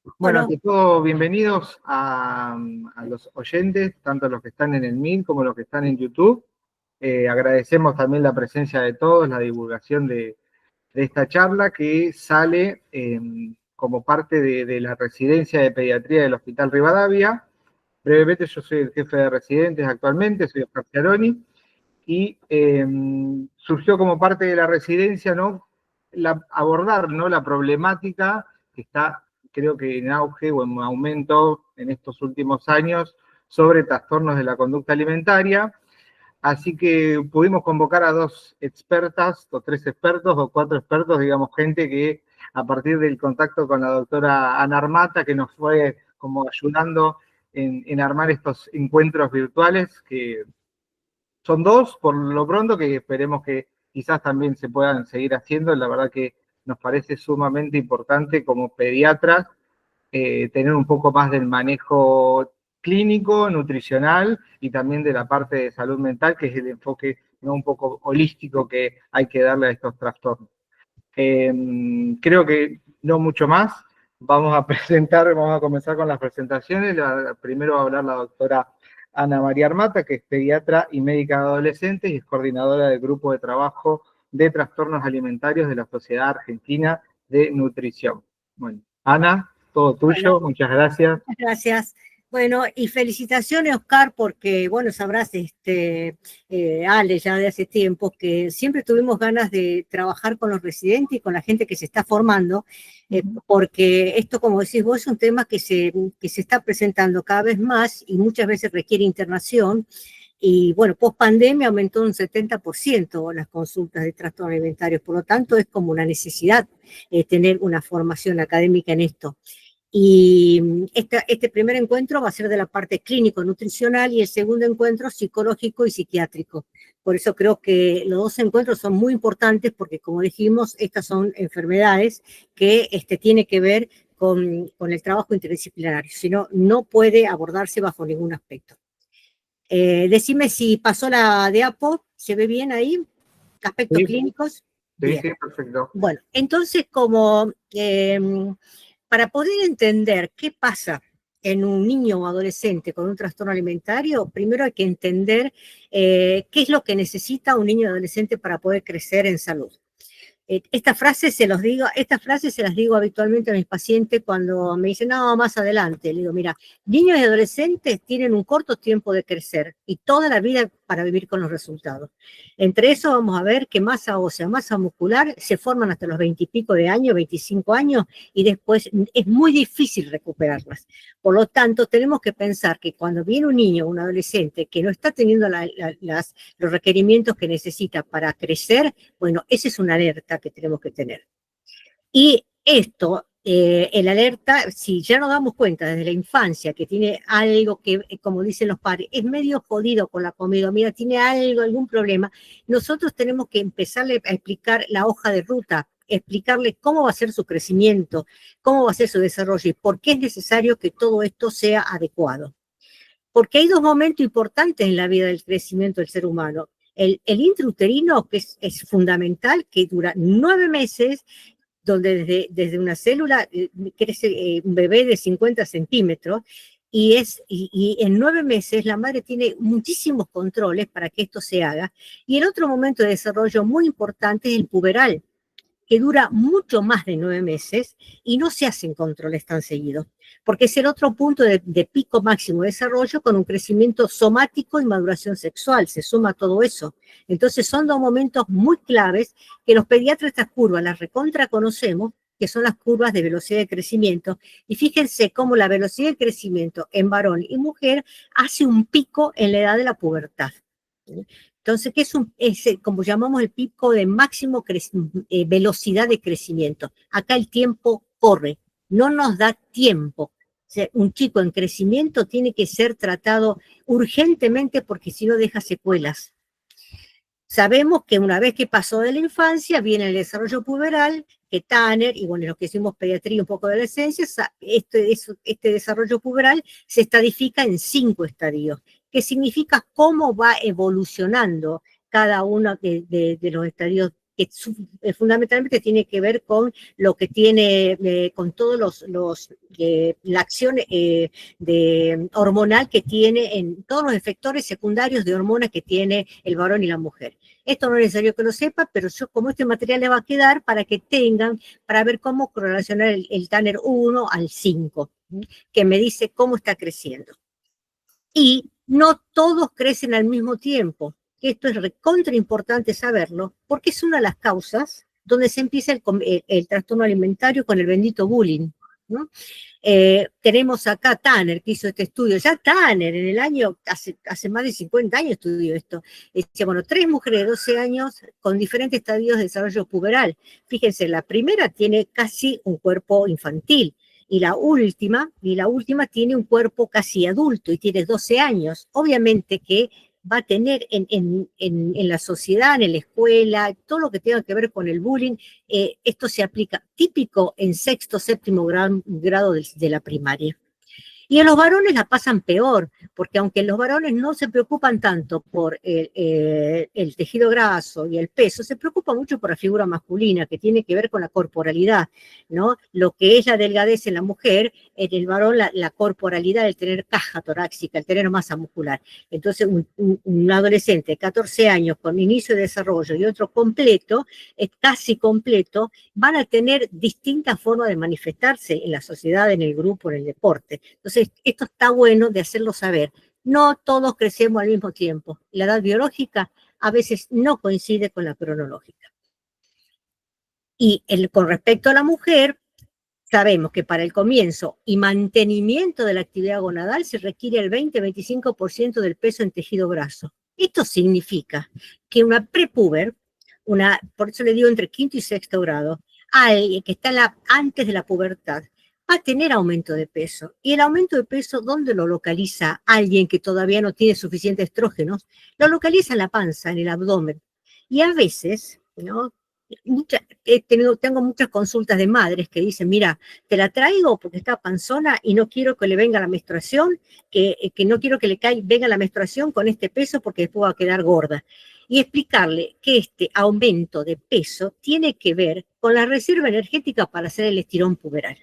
Bueno, Bueno, ante todo, bienvenidos a los oyentes, tanto los que están en el Meet como los que están en YouTube. Agradecemos también la presencia de todos, la divulgación de esta charla que sale como parte de la residencia de pediatría del Hospital Rivadavia. Brevemente, yo soy el jefe de residentes actualmente, soy Oscar Ciaroni, y surgió como parte de la residencia, ¿no? Abordar, ¿no?, la problemática que está, creo que en auge o en aumento en estos últimos años sobre trastornos de la conducta alimentaria. Así que pudimos convocar a dos expertas, o tres expertos, o cuatro expertos, digamos, gente que a partir del contacto con la doctora Ana Armata, que nos fue como ayudando en armar estos encuentros virtuales, que son dos, por lo pronto, que esperemos que quizás también se puedan seguir haciendo. La verdad que nos parece sumamente importante como pediatras tener un poco más del manejo clínico, nutricional y también de la parte de salud mental, que es el enfoque, ¿no?, un poco holístico que hay que darle a estos trastornos. Creo que no mucho más. Vamos a comenzar con las presentaciones. Primero va a hablar la doctora Ana María Armata, que es pediatra y médica de adolescentes y es coordinadora del grupo de trabajo de trastornos alimentarios de la Sociedad Argentina de Nutrición. Bueno, Ana, todo bueno, tuyo, muchas gracias. gracias. Bueno, y felicitaciones, Oscar, porque, bueno, sabrás, Ale, ya de hace tiempo, que siempre tuvimos ganas de trabajar con los residentes y con la gente que se está formando, porque esto, como decís vos, es un tema que se está presentando cada vez más y muchas veces requiere internación. Y bueno, post pandemia aumentó un 70% las consultas de trastornos alimentarios, por lo tanto es como una necesidad tener una formación académica en esto. Y este primer encuentro va a ser de la parte clínico-nutricional y el segundo encuentro psicológico y psiquiátrico. Por eso creo que los dos encuentros son muy importantes porque, como dijimos, estas son enfermedades que tienen que ver con el trabajo interdisciplinario, si no, no puede abordarse bajo ningún aspecto. Decime si pasó la de APO, ¿se ve bien ahí? Aspectos Sí, clínicos. sí, Bien. sí, perfecto. Bueno, entonces como para poder entender qué pasa en un niño o adolescente con un trastorno alimentario, primero hay que entender qué es lo que necesita un niño o adolescente para poder crecer en salud. Estas frases se las digo habitualmente a mis pacientes cuando me dicen, no, más adelante. Le digo, mira, niños y adolescentes tienen un corto tiempo de crecer y toda la vida para vivir con los resultados. Entre eso vamos a ver que masa ósea, masa muscular se forman hasta los 20 y pico de años, 25 años, y después es muy difícil recuperarlas. Por lo tanto, tenemos que pensar que cuando viene un niño o un adolescente que no está teniendo los requerimientos que necesita para crecer, bueno, esa es una alerta que tenemos que tener. Y esto, el alerta, si ya nos damos cuenta desde la infancia que tiene algo que, como dicen los padres, es medio jodido con la comida, mira, tiene algo, algún problema, nosotros tenemos que empezarle a explicar la hoja de ruta, explicarle cómo va a ser su crecimiento, cómo va a ser su desarrollo y por qué es necesario que todo esto sea adecuado. Porque hay dos momentos importantes en la vida del crecimiento del ser humano. El intrauterino, que es fundamental, que dura 9 meses, donde desde una célula crece un bebé de 50 centímetros, y en 9 meses la madre tiene muchísimos controles para que esto se haga. Y el otro momento de desarrollo muy importante es el puberal, que dura mucho más de 9 meses y no se hacen controles tan seguidos, porque es el otro punto de pico máximo de desarrollo con un crecimiento somático y maduración sexual, se suma todo eso. Entonces son dos momentos muy claves que los pediatras estas curvas las recontra conocemos, que son las curvas de velocidad de crecimiento, y fíjense cómo la velocidad de crecimiento en varón y mujer hace un pico en la edad de la pubertad. Entonces, ¿qué es como llamamos el pico de máximo velocidad de crecimiento? Acá el tiempo corre, no nos da tiempo. O sea, un chico en crecimiento tiene que ser tratado urgentemente porque si no deja secuelas. Sabemos que una vez que pasó de la infancia viene el desarrollo puberal, que Tanner, y bueno, los que hicimos pediatría un poco de adolescencia, este desarrollo puberal se estadifica en 5 estadios, que significa cómo va evolucionando cada uno de los estadios que fundamentalmente tiene que ver con lo que tiene, con todos la acción hormonal que tiene, en todos los efectores secundarios de hormonas que tiene el varón y la mujer. Esto no es necesario que lo sepa, pero yo, como este material le va a quedar para que tengan, para ver cómo correlacionar el Tanner 1 al 5, que me dice cómo está creciendo. Y no todos crecen al mismo tiempo. Esto es recontra importante saberlo, porque es una de las causas donde se empieza el trastorno alimentario con el bendito bullying, ¿no? Tenemos acá Tanner, que hizo este estudio. Ya Tanner, en el año, hace más de 50 años estudió esto. Decía, bueno, 3 mujeres de 12 años con diferentes estadios de desarrollo puberal. Fíjense, la primera tiene casi un cuerpo infantil, y la última tiene un cuerpo casi adulto y tiene 12 años. Obviamente que va a tener en la sociedad, en la escuela, todo lo que tenga que ver con el bullying, esto se aplica típico en sexto, séptimo grado de la primaria. Y en los varones la pasan peor, porque aunque los varones no se preocupan tanto por el tejido graso y el peso, se preocupan mucho por la figura masculina, que tiene que ver con la corporalidad, ¿no? Lo que es la delgadez en la mujer, en el varón la corporalidad, el tener caja torácica, el tener masa muscular. Entonces, un adolescente de 14 años con inicio de desarrollo y otro completo, casi completo, van a tener distintas formas de manifestarse en la sociedad, en el grupo, en el deporte. Entonces, esto está bueno de hacerlo saber. No todos crecemos al mismo tiempo. La edad biológica a veces no coincide con la cronológica. Y con respecto a la mujer, sabemos que para el comienzo y mantenimiento de la actividad gonadal se requiere el 20-25% del peso en tejido graso. Esto significa que una prepuber, por eso le digo entre quinto y sexto grado, alguien que está antes de la pubertad, va a tener aumento de peso. Y el aumento de peso, ¿dónde lo localiza alguien que todavía no tiene suficientes estrógenos? Lo localiza en la panza, en el abdomen. Y a veces, ¿no? Tengo muchas consultas de madres que dicen, mira, te la traigo porque está panzona y no quiero que le venga la menstruación, que no quiero que venga la menstruación con este peso porque después va a quedar gorda. Y explicarle que este aumento de peso tiene que ver con la reserva energética para hacer el estirón puberal.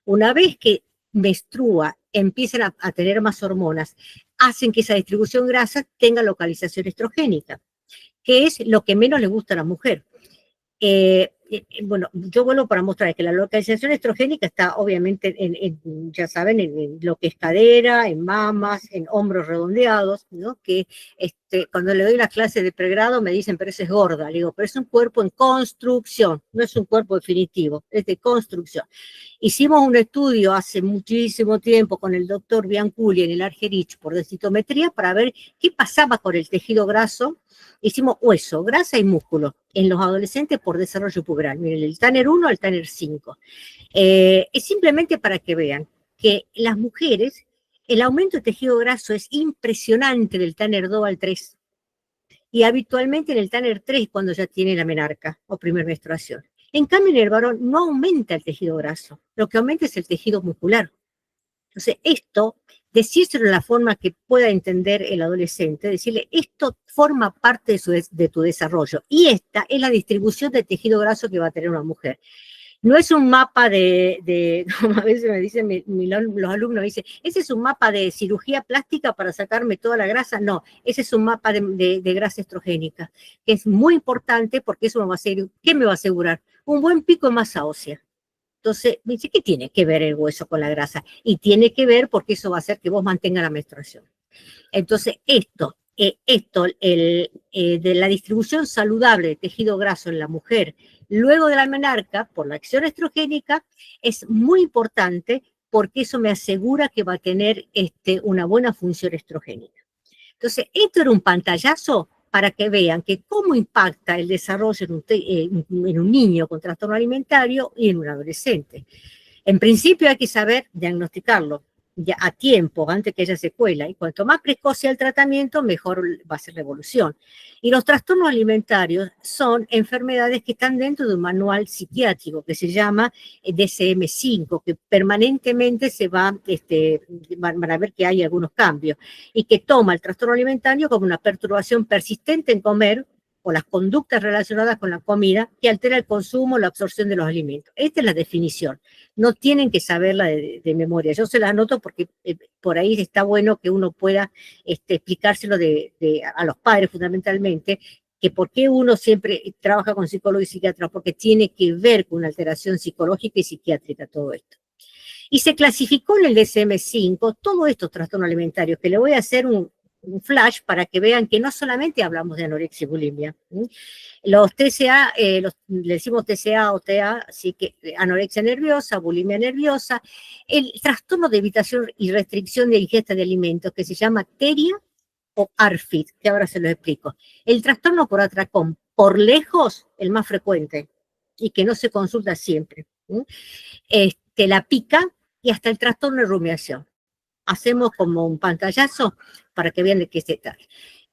Una vez que menstrua, empiezan a tener más hormonas, hacen que esa distribución grasa tenga localización estrogénica, que es lo que menos le gusta a la mujer. Bueno, yo vuelvo para mostrar que la localización estrogénica está obviamente, ya saben, en lo que es cadera, en mamas, en hombros redondeados, ¿no? Que cuando le doy las clases de pregrado me dicen, pero eso es gorda. Le digo, pero es un cuerpo en construcción, no es un cuerpo definitivo, es de construcción. Hicimos un estudio hace muchísimo tiempo con el doctor Bianculi en el Argerich por densitometría para ver qué pasaba con el tejido graso. Hicimos hueso, grasa y músculo en los adolescentes por desarrollo puberal. Miren, el Tanner 1 al Tanner 5. Es simplemente para que vean que las mujeres, el aumento de tejido graso es impresionante del Tanner 2 al 3. Y habitualmente en el Tanner 3 cuando ya tiene la menarca o primer menstruación. En cambio, en el varón no aumenta el tejido graso, lo que aumenta es el tejido muscular. Entonces, esto, decírselo de la forma que pueda entender el adolescente, decirle, esto forma parte de tu desarrollo, y esta es la distribución de tejido graso que va a tener una mujer. No es un mapa como a veces me dicen los alumnos, dicen, ese es un mapa de cirugía plástica para sacarme toda la grasa. No, ese es un mapa de grasa estrogénica, que es muy importante porque eso me va a hacer, ¿qué me va a asegurar? Un buen pico de masa ósea. Entonces, me dice, ¿qué tiene que ver el hueso con la grasa? Y tiene que ver porque eso va a hacer que vos mantengas la menstruación. Entonces, de la distribución saludable de tejido graso en la mujer luego de la menarca, por la acción estrogénica, es muy importante porque eso me asegura que va a tener una buena función estrogénica. Entonces, esto era un pantallazo para que vean que cómo impacta el desarrollo en un niño con trastorno alimentario y en un adolescente. En principio hay que saber diagnosticarlo ya a tiempo, antes que haya secuela, y cuanto más precoz sea el tratamiento, mejor va a ser la evolución. Y los trastornos alimentarios son enfermedades que están dentro de un manual psiquiátrico que se llama DSM-5, que permanentemente van a ver que hay algunos cambios, y que toma el trastorno alimentario como una perturbación persistente en comer, o las conductas relacionadas con la comida que altera el consumo o la absorción de los alimentos. Esta es la definición. No tienen que saberla de memoria. Yo se la anoto porque por ahí está bueno que uno pueda explicárselo a los padres fundamentalmente, que por qué uno siempre trabaja con psicólogos y psiquiatras, porque tiene que ver con una alteración psicológica y psiquiátrica todo esto. Y se clasificó en el DSM-5 todos estos trastornos alimentarios, que le voy a hacer un flash para que vean que no solamente hablamos de anorexia y bulimia. Los TCA, le decimos TCA o TA, así que anorexia nerviosa, bulimia nerviosa, el trastorno de evitación y restricción de ingesta de alimentos, que se llama TERIA o ARFID, que ahora se lo explico. El trastorno por atracón, por lejos, el más frecuente, y que no se consulta siempre. La pica y hasta el trastorno de rumiación. Hacemos como un pantallazo para que vean de qué se trata.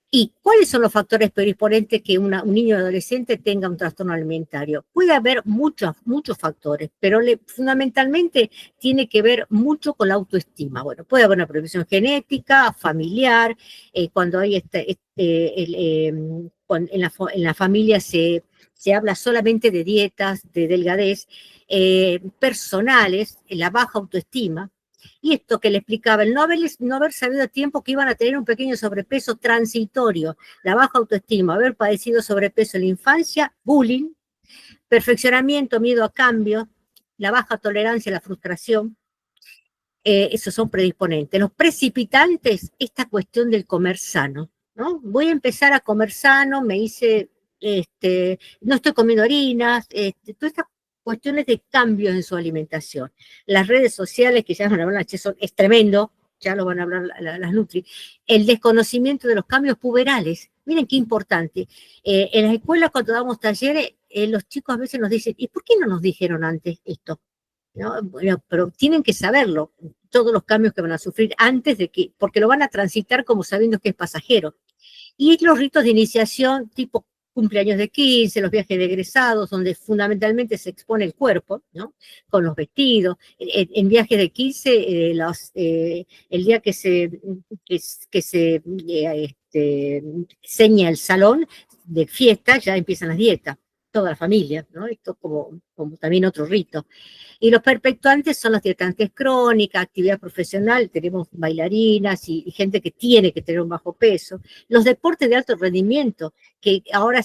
¿Y cuáles son los factores predisponentes que un niño o adolescente tenga un trastorno alimentario? Puede haber muchos factores, pero fundamentalmente tiene que ver mucho con la autoestima. Bueno, puede haber una predisposición genética, familiar, cuando hay en la familia se habla solamente de dietas, de delgadez, personales, la baja autoestima. Y esto que le explicaba, el no haber sabido a tiempo que iban a tener un pequeño sobrepeso transitorio, la baja autoestima, haber padecido sobrepeso en la infancia, bullying, perfeccionamiento, miedo a cambio, la baja tolerancia a la frustración, esos son predisponentes. Los precipitantes, esta cuestión del comer sano, ¿no? Voy a empezar a comer sano, me hice, no estoy comiendo harinas, todas estas cuestiones de cambios en su alimentación. Las redes sociales, que ya van a hablar, es tremendo, ya lo van a hablar las Nutri, el desconocimiento de los cambios puberales. Miren qué importante. En las escuelas, cuando damos talleres, los chicos a veces nos dicen, ¿y por qué no nos dijeron antes esto? ¿No? Bueno, pero tienen que saberlo, todos los cambios que van a sufrir antes de que, porque lo van a transitar como sabiendo que es pasajero. Y los ritos de iniciación tipo cumpleaños de 15, los viajes de egresados, donde fundamentalmente se expone el cuerpo, ¿no? Con los vestidos. En viajes de 15, el día que se seña el salón de fiesta, ya empiezan las dietas, toda la familia, ¿no? Esto como también otro rito. Y los perpetuantes son las dietantes crónicas, actividad profesional, tenemos bailarinas y gente que tiene que tener un bajo peso. Los deportes de alto rendimiento, que ahora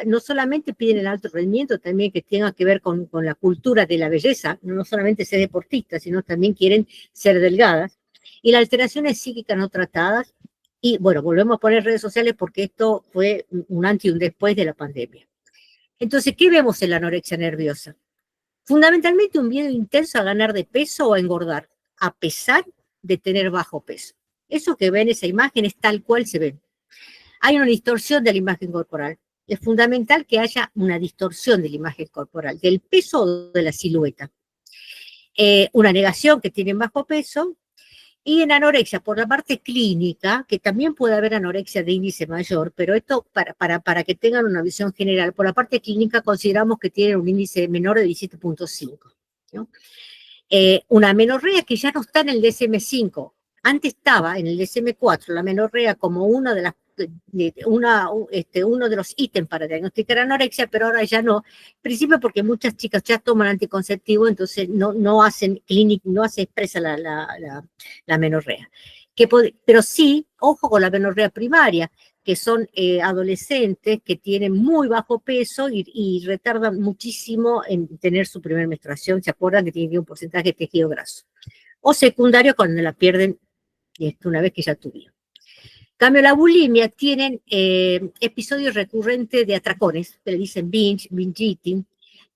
no solamente piden el alto rendimiento, también que tenga que ver con la cultura de la belleza, no solamente ser deportistas, sino también quieren ser delgadas. Y las alteraciones psíquicas no tratadas, y bueno, volvemos a poner redes sociales porque esto fue un antes y un después de la pandemia. Entonces, ¿qué vemos en la anorexia nerviosa? Fundamentalmente un miedo intenso a ganar de peso o a engordar, a pesar de tener bajo peso. Eso que ven, esa imagen, es tal cual se ve. Hay una distorsión de la imagen corporal. Es fundamental que haya una distorsión de la imagen corporal, del peso o de la silueta. Una negación que tienen bajo peso. Y en anorexia, por la parte clínica, que también puede haber anorexia de índice mayor, pero esto para que tengan una visión general, por la parte clínica consideramos que tienen un índice menor de 17.5, ¿no? Una amenorrea que ya no está en el DSM-5, antes estaba en el DSM-4, la amenorrea como uno de los ítems para diagnosticar anorexia, pero ahora ya no, principio porque muchas chicas ya toman anticonceptivo, entonces no hacen clínica, no hace expresa la amenorrea. Pero sí, ojo con la amenorrea primaria, que son adolescentes que tienen muy bajo peso y retardan muchísimo en tener su primera menstruación. ¿Se acuerdan que tienen un porcentaje de tejido graso? O secundario cuando la pierden una vez que ya tuvieron. En cambio, la bulimia tienen episodios recurrentes de atracones, que le dicen binge eating,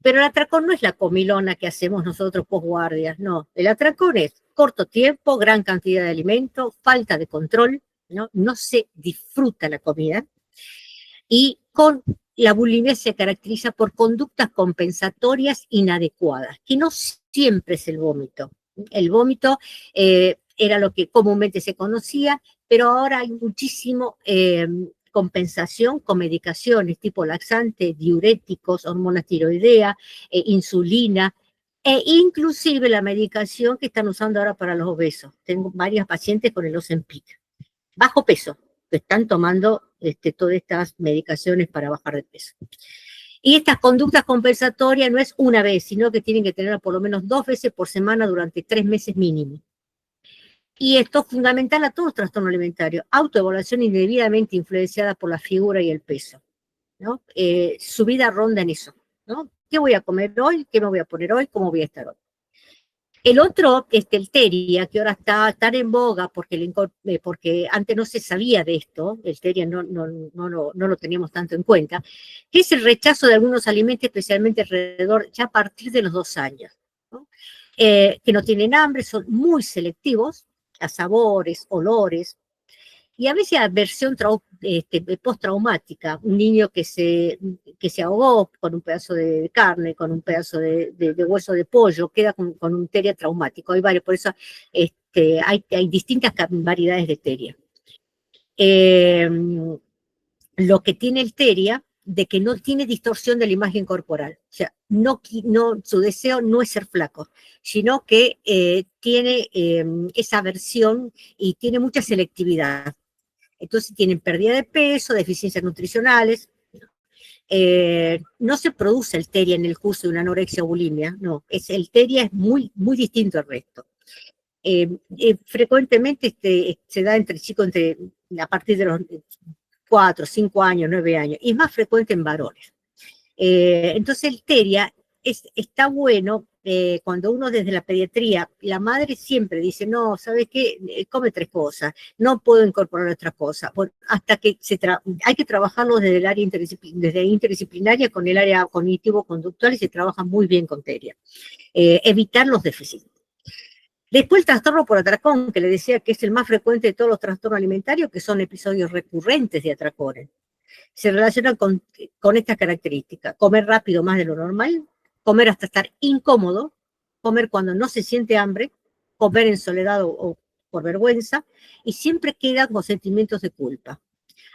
pero el atracón no es la comilona que hacemos nosotros posguardia, no. El atracón es corto tiempo, gran cantidad de alimento, falta de control, no se disfruta la comida, y con la bulimia se caracteriza por conductas compensatorias inadecuadas, que no siempre es el vómito. El vómito era lo que comúnmente se conocía, pero ahora hay muchísimo compensación con medicaciones tipo laxante, diuréticos, hormonas tiroidea, insulina, e inclusive la medicación que están usando ahora para los obesos. Tengo varias pacientes con el Ozempic. Bajo peso, que están tomando todas estas medicaciones para bajar de peso. Y estas conductas compensatorias no es una vez, sino que tienen que tenerla por lo menos 2 veces por semana durante 3 meses mínimo. Y esto es fundamental a todo trastorno alimentario, autoevaluación indebidamente influenciada por la figura y el peso, ¿no? Su vida ronda en eso, ¿no? ¿Qué voy a comer hoy? ¿Qué me voy a poner hoy? ¿Cómo voy a estar hoy? El otro, el Teria, que ahora está tan en boga porque antes no se sabía de esto, el Teria no lo teníamos tanto en cuenta, que es el rechazo de algunos alimentos, especialmente alrededor, ya a partir de los 2 años, ¿no? Que no tienen hambre, son muy selectivos a sabores, olores, y a veces aversión postraumática, un niño que se ahogó con un pedazo de carne, con un pedazo de hueso de pollo, queda con un teria traumático. Hay varios, por eso hay distintas variedades de teria. Lo que tiene el teria, de que no tiene distorsión de la imagen corporal. O sea, su deseo no es ser flaco, sino que tiene esa aversión y tiene mucha selectividad. Entonces tienen pérdida de peso, deficiencias nutricionales. No se produce el teria en el curso de una anorexia o bulimia, no. El teria es muy, muy distinto al resto. Frecuentemente se da entre chicos a partir de los 4, 5 años, 9 años, y es más frecuente en varones. Entonces el teria está bueno cuando uno desde la pediatría, la madre siempre dice, no, ¿sabes qué? Come 3 cosas, no puedo incorporar otra cosa, hasta que hay que trabajarlo desde el área interdisciplinaria con el área cognitivo-conductual y se trabaja muy bien con teria. Evitar los déficits. Después el trastorno por atracón, que le decía que es el más frecuente de todos los trastornos alimentarios, que son episodios recurrentes de atracones. Se relacionan con estas características: comer rápido más de lo normal, comer hasta estar incómodo, comer cuando no se siente hambre, comer en soledad o por vergüenza, y siempre quedan con sentimientos de culpa.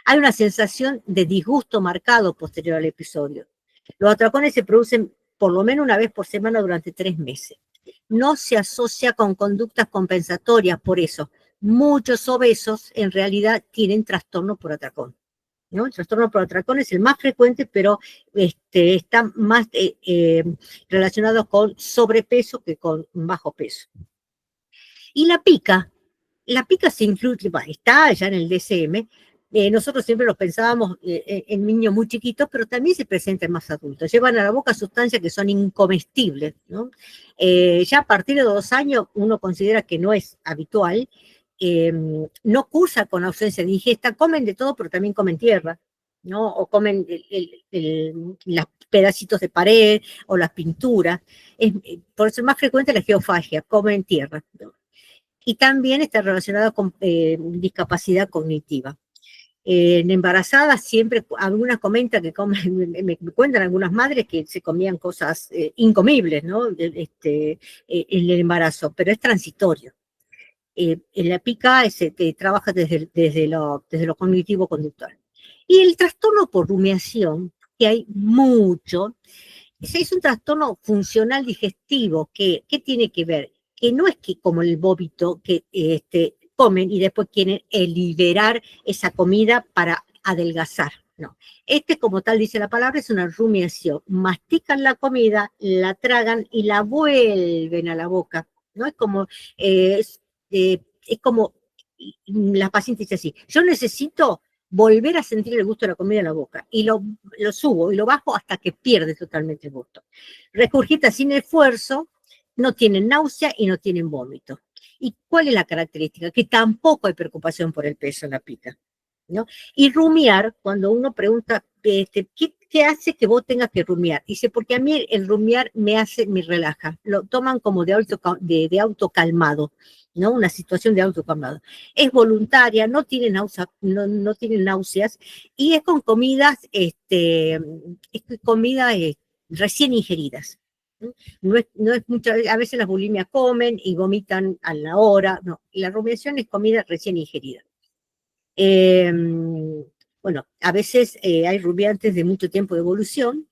Hay una sensación de disgusto marcado posterior al episodio. Los atracones se producen por lo menos una vez por semana durante 3 meses. No se asocia con conductas compensatorias, por eso muchos obesos en realidad tienen trastorno por atracón, ¿no? El trastorno por atracón es el más frecuente, pero está más relacionado con sobrepeso que con bajo peso. Y la pica se incluye, está ya en el DSM. Nosotros siempre lo pensábamos en niños muy chiquitos, pero también se presenta en más adultos. Llevan a la boca sustancias que son incomestibles, ¿no? Ya a partir de 2 años uno considera que no es habitual. No cursa con ausencia de ingesta, comen de todo, pero también comen tierra, ¿no? O comen los pedacitos de pared o las pinturas. Por eso es más frecuente la geofagia, comen tierra, ¿no? Y también está relacionado con discapacidad cognitiva. En embarazadas siempre, algunas comentan que me cuentan algunas madres que se comían cosas incomibles, ¿no? En el embarazo, pero es transitorio. En la pica trabaja desde lo cognitivo-conductual. Y el trastorno por rumiación, que hay mucho, es un trastorno funcional digestivo. ¿Qué tiene que ver? Que no es que como el vómito, que comen y después quieren liberar esa comida para adelgazar. No. Como tal dice la palabra, es una rumiación. Mastican la comida, la tragan y la vuelven a la boca, ¿no? Es como la paciente dice así: yo necesito volver a sentir el gusto de la comida en la boca, y lo subo y lo bajo hasta que pierde totalmente el gusto. Regurgita sin esfuerzo, no tienen náusea y no tienen vómito. ¿Y cuál es la característica? Que tampoco hay preocupación por el peso en la pica, ¿no? Y rumiar, cuando uno pregunta, ¿qué hace que vos tengas que rumiar? Dice, porque a mí el rumiar me relaja. Lo toman como de autocalmado, ¿no? Una situación de autocalmado. Es voluntaria, no tiene náuseas, y es con comidas, recién ingeridas. No es a veces las bulimias comen y vomitan a la hora, no, la rumiación es comida recién ingerida. Bueno, a veces hay rumiantes de mucho tiempo de evolución,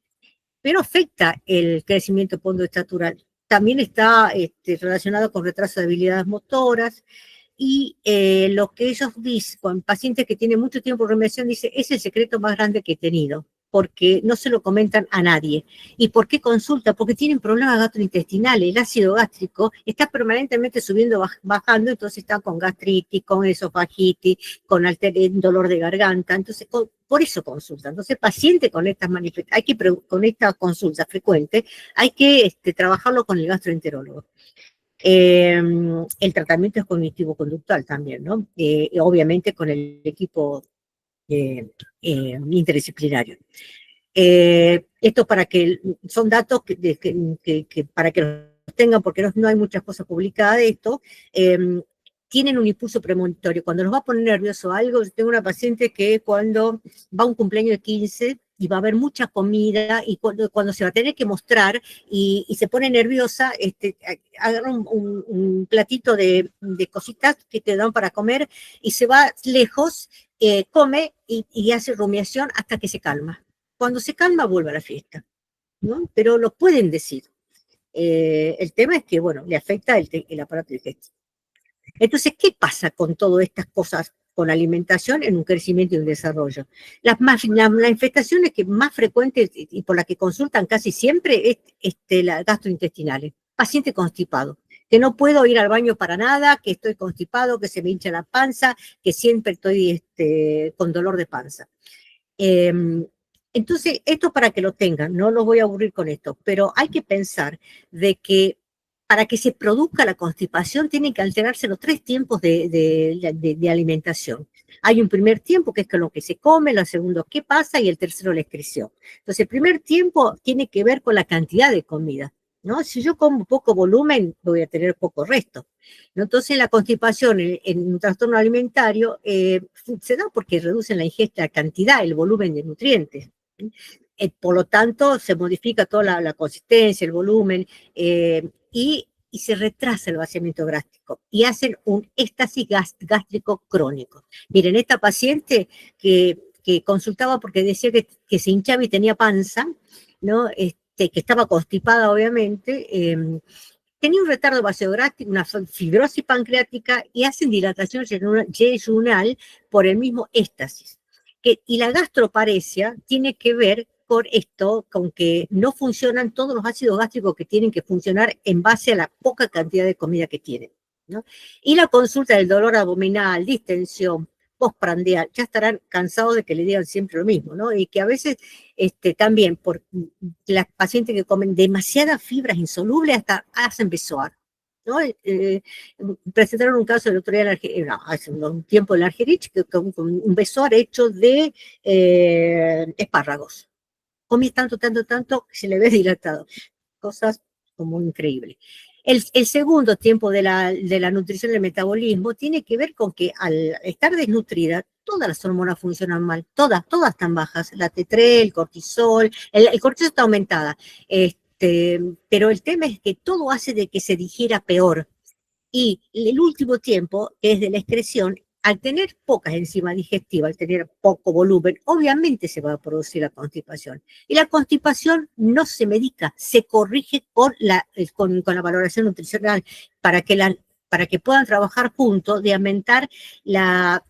pero afecta el crecimiento pondoestatural. También está relacionado con retraso de habilidades motoras y lo que ellos dicen, con pacientes que tienen mucho tiempo de remisión, dice, es el secreto más grande que he tenido, porque no se lo comentan a nadie. ¿Y por qué consulta? Porque tienen problemas gastrointestinales, el ácido gástrico está permanentemente subiendo, bajando, entonces están con gastritis, con esofagitis, con dolor de garganta, entonces por eso consulta. Entonces, paciente con estas manifestaciones, con esta consulta frecuente, hay que trabajarlo con el gastroenterólogo. El tratamiento es cognitivo-conductual también, ¿no? Obviamente con el equipo interdisciplinario. Esto para que, son datos que para que los tengan, porque no hay muchas cosas publicadas de esto, tienen un impulso premonitorio. Cuando nos va a poner nervioso algo, yo tengo una paciente que cuando va a un cumpleaños de 15 y va a haber mucha comida, y cuando se va a tener que mostrar y se pone nerviosa, agarra un platito de cositas que te dan para comer y se va lejos, come y hace rumiación hasta que se calma. Cuando se calma, vuelve a la fiesta, ¿no? Pero lo pueden decir. El tema es que, bueno, le afecta el aparato digestivo. Entonces, ¿qué pasa con todas estas cosas con alimentación en un crecimiento y un desarrollo? Las infestaciones que más frecuentes y por las que consultan casi siempre es las gastrointestinales. Paciente constipado, que no puedo ir al baño para nada, que estoy constipado, que se me hincha la panza, que siempre estoy con dolor de panza. Entonces, esto para que lo tengan, no los voy a aburrir con esto, pero hay que pensar de que para que se produzca la constipación tienen que alterarse los 3 tiempos de alimentación. Hay un primer tiempo que es con lo que se come, el segundo qué pasa y el tercero la excreción. Entonces el primer tiempo tiene que ver con la cantidad de comida, ¿no? Si yo como poco volumen, voy a tener poco resto, ¿no? Entonces la constipación en un trastorno alimentario se da porque reducen la ingesta, la cantidad, el volumen de nutrientes. Por lo tanto, se modifica toda la consistencia, el volumen, y se retrasa el vaciamiento gástrico y hacen un éxtasis gástrico crónico. Miren, esta paciente que consultaba porque decía que se hinchaba y tenía panza, ¿no? Que estaba constipada, obviamente, tenía un retardo vasogástrico, una fibrosis pancreática y hacen dilatación yeyunal por el mismo éxtasis. Y la gastroparesia tiene que ver con esto, con que no funcionan todos los ácidos gástricos que tienen que funcionar en base a la poca cantidad de comida que tienen, ¿no? Y la consulta del dolor abdominal, distensión, postprandial, ya estarán cansados de que le digan siempre lo mismo, ¿no? Y que a veces también por las pacientes que comen demasiadas fibras insolubles hasta hacen besoar, ¿no? Presentaron un caso el otro día hace un tiempo en la Argerich, con un besoar hecho de espárragos. Comí tanto, que se le ve dilatado. Cosas como increíbles. El segundo tiempo de la nutrición y el metabolismo tiene que ver con que al estar desnutrida, todas las hormonas funcionan mal, todas están bajas, la T3, el cortisol, el cortisol está aumentada, pero el tema es que todo hace de que se digiera peor. Y el último tiempo, que es de la excreción, al tener pocas enzimas digestivas, al tener poco volumen, obviamente se va a producir la constipación. Y la constipación no se medica, se corrige con la valoración nutricional para que puedan trabajar juntos de aumentar la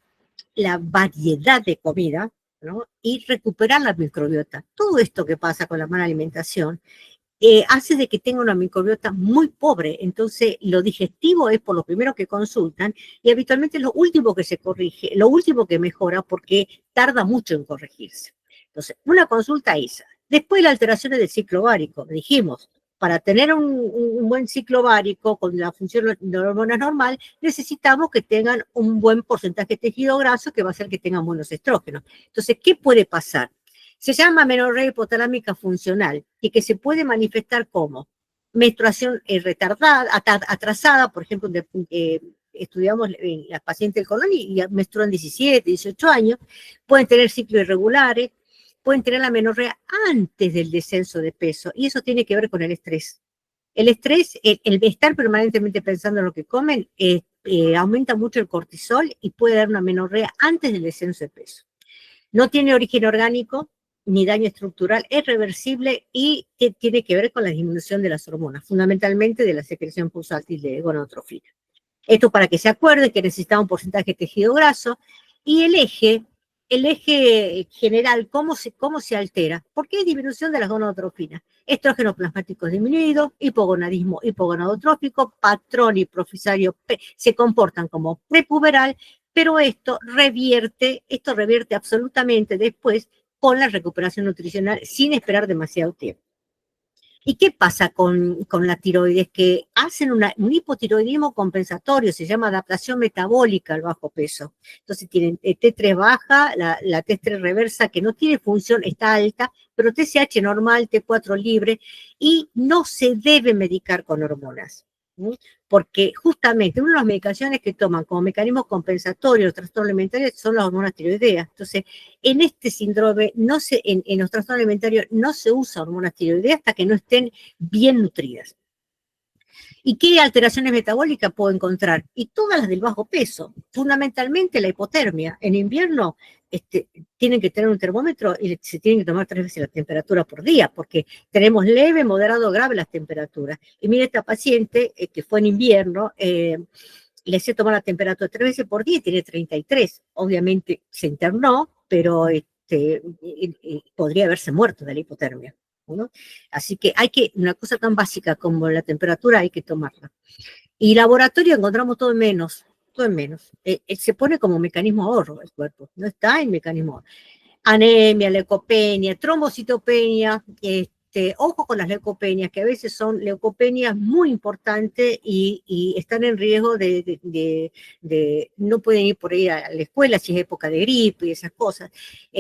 variedad de comida, ¿no? Y recuperar la microbiota. Todo esto que pasa con la mala alimentación hace de que tenga una microbiota muy pobre. Entonces, lo digestivo es por lo primero que consultan y habitualmente es lo último que se corrige, lo último que mejora porque tarda mucho en corregirse. Entonces, una consulta esa. Después, las alteraciones del ciclo ovárico. Dijimos, para tener un buen ciclo ovárico con la función de la hormona normal, necesitamos que tengan un buen porcentaje de tejido graso que va a hacer que tengan buenos estrógenos. Entonces, ¿qué puede pasar? Se llama amenorrea hipotalámica funcional y que se puede manifestar como menstruación retardada, atrasada, por ejemplo, estudiamos las pacientes del colon y menstruan 17, 18 años, pueden tener ciclos irregulares, pueden tener la amenorrea antes del descenso de peso, y eso tiene que ver con el estrés. El estrés, el estar permanentemente pensando en lo que comen, aumenta mucho el cortisol y puede dar una amenorrea antes del descenso de peso. No tiene origen orgánico ni daño estructural, es reversible y tiene que ver con la disminución de las hormonas, fundamentalmente de la secreción pulsátil de gonadotrofina. Esto para que se acuerden que necesitaba un porcentaje de tejido graso. Y el eje general, ¿cómo se altera? Porque hay disminución de las gonadotrofinas. Estrógeno plasmático disminuido, hipogonadismo hipogonadotrófico, patrón hipofisario se comportan como prepuberal, pero esto revierte absolutamente después con la recuperación nutricional sin esperar demasiado tiempo. ¿Y qué pasa con la tiroides? Que hacen un hipotiroidismo compensatorio, se llama adaptación metabólica al bajo peso. Entonces tienen T3 baja, la T3 reversa que no tiene función, está alta, pero TSH normal, T4 libre, y no se debe medicar con hormonas. ¿Sí? Porque justamente una de las medicaciones que toman como mecanismo compensatorio los trastornos alimentarios son las hormonas tiroideas. Entonces, en este síndrome, en los trastornos alimentarios no se usa hormonas tiroideas hasta que no estén bien nutridas. ¿Y qué alteraciones metabólicas puedo encontrar? Y todas las del bajo peso, fundamentalmente la hipotermia. En invierno tienen que tener un termómetro y se tienen que tomar 3 veces la temperatura por día, porque tenemos leve, moderado, grave las temperaturas. Y mire, esta paciente que fue en invierno, le hice tomar la temperatura 3 veces por día y tiene 33. Obviamente se internó, pero podría haberse muerto de la hipotermia, ¿no? Así que una cosa tan básica como la temperatura hay que tomarla. Y laboratorio encontramos todo en menos, todo en menos. Se pone como mecanismo ahorro el cuerpo, no está en mecanismo ahorro. Anemia, leucopenia, trombocitopenia, ojo con las leucopenias, que a veces son leucopenias muy importantes y están en riesgo no pueden ir por ahí a la escuela si es época de gripe y esas cosas.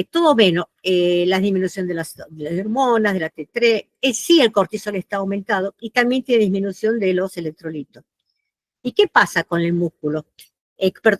Todo menos, la disminución de las hormonas, de la T3, sí el cortisol está aumentado y también tiene disminución de los electrolitos. ¿Y qué pasa con el músculo?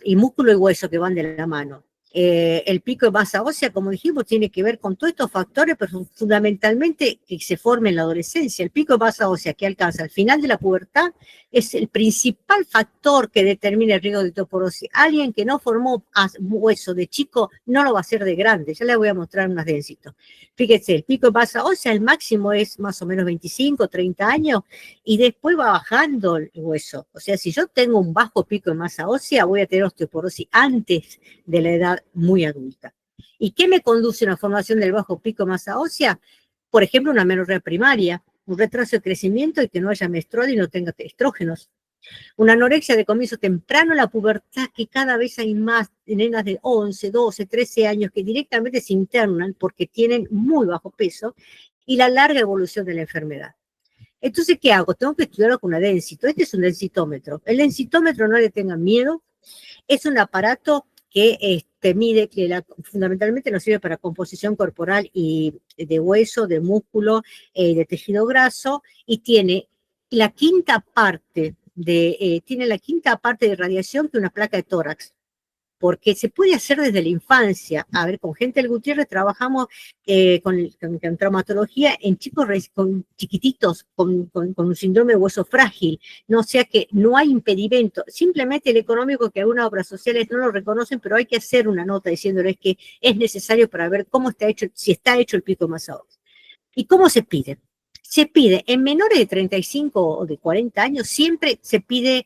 Y músculo y hueso que van de la mano. El pico de masa ósea, como dijimos, tiene que ver con todos estos factores, pero fundamentalmente que se forme en la adolescencia. El pico de masa ósea que alcanza al final de la pubertad es el principal factor que determina el riesgo de osteoporosis. Alguien que no formó hueso de chico no lo va a hacer de grande. Ya les voy a mostrar unas densitos. Fíjense, el pico de masa ósea, el máximo es más o menos 25, 30 años, y después va bajando el hueso. O sea, si yo tengo un bajo pico de masa ósea, voy a tener osteoporosis antes de la edad muy adulta. ¿Y qué me conduce a una formación del bajo pico de masa ósea? Por ejemplo, una amenorrea primaria, un retraso de crecimiento y que no haya menstruado y no tenga estrógenos. Una anorexia de comienzo temprano en la pubertad, que cada vez hay más nenas de 11, 12, 13 años que directamente se internan porque tienen muy bajo peso, y la larga evolución de la enfermedad. Entonces, ¿qué hago? Tengo que estudiarlo con una densito. Este es un densitómetro. El densitómetro, no le tengan miedo, es un aparato que mide, que fundamentalmente nos sirve para composición corporal y de hueso, de músculo, de tejido graso, y tiene la quinta parte de radiación que una placa de tórax, porque se puede hacer desde la infancia. A ver, con gente del Gutiérrez trabajamos con traumatología en chicos chiquititos con un síndrome de hueso frágil, no, o sea que no hay impedimento, simplemente el económico que algunas obras sociales no lo reconocen, pero hay que hacer una nota diciéndoles que es necesario para ver cómo está hecho, si está hecho el pico de masa ósea. ¿Y cómo se pide? Se pide en menores de 35 o de 40 años, siempre se pide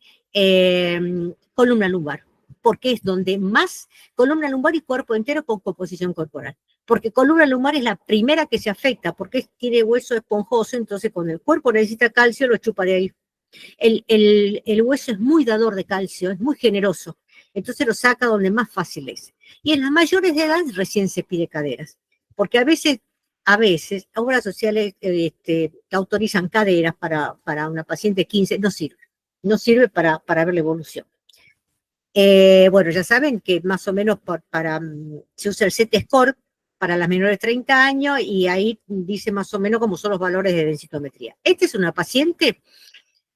columna lumbar, porque es donde más columna lumbar y cuerpo entero con composición corporal. Porque columna lumbar es la primera que se afecta, porque tiene hueso esponjoso, entonces cuando el cuerpo necesita calcio, lo chupa de ahí. El hueso es muy dador de calcio, es muy generoso, entonces lo saca donde más fácil es. Y en las mayores de edad recién se pide caderas, porque a veces obras sociales autorizan caderas para una paciente de 15, no sirve para ver la evolución. Bueno, ya saben que más o menos se usa el Z-score para las menores de 30 años y ahí dice más o menos cómo son los valores de densitometría. Esta es una paciente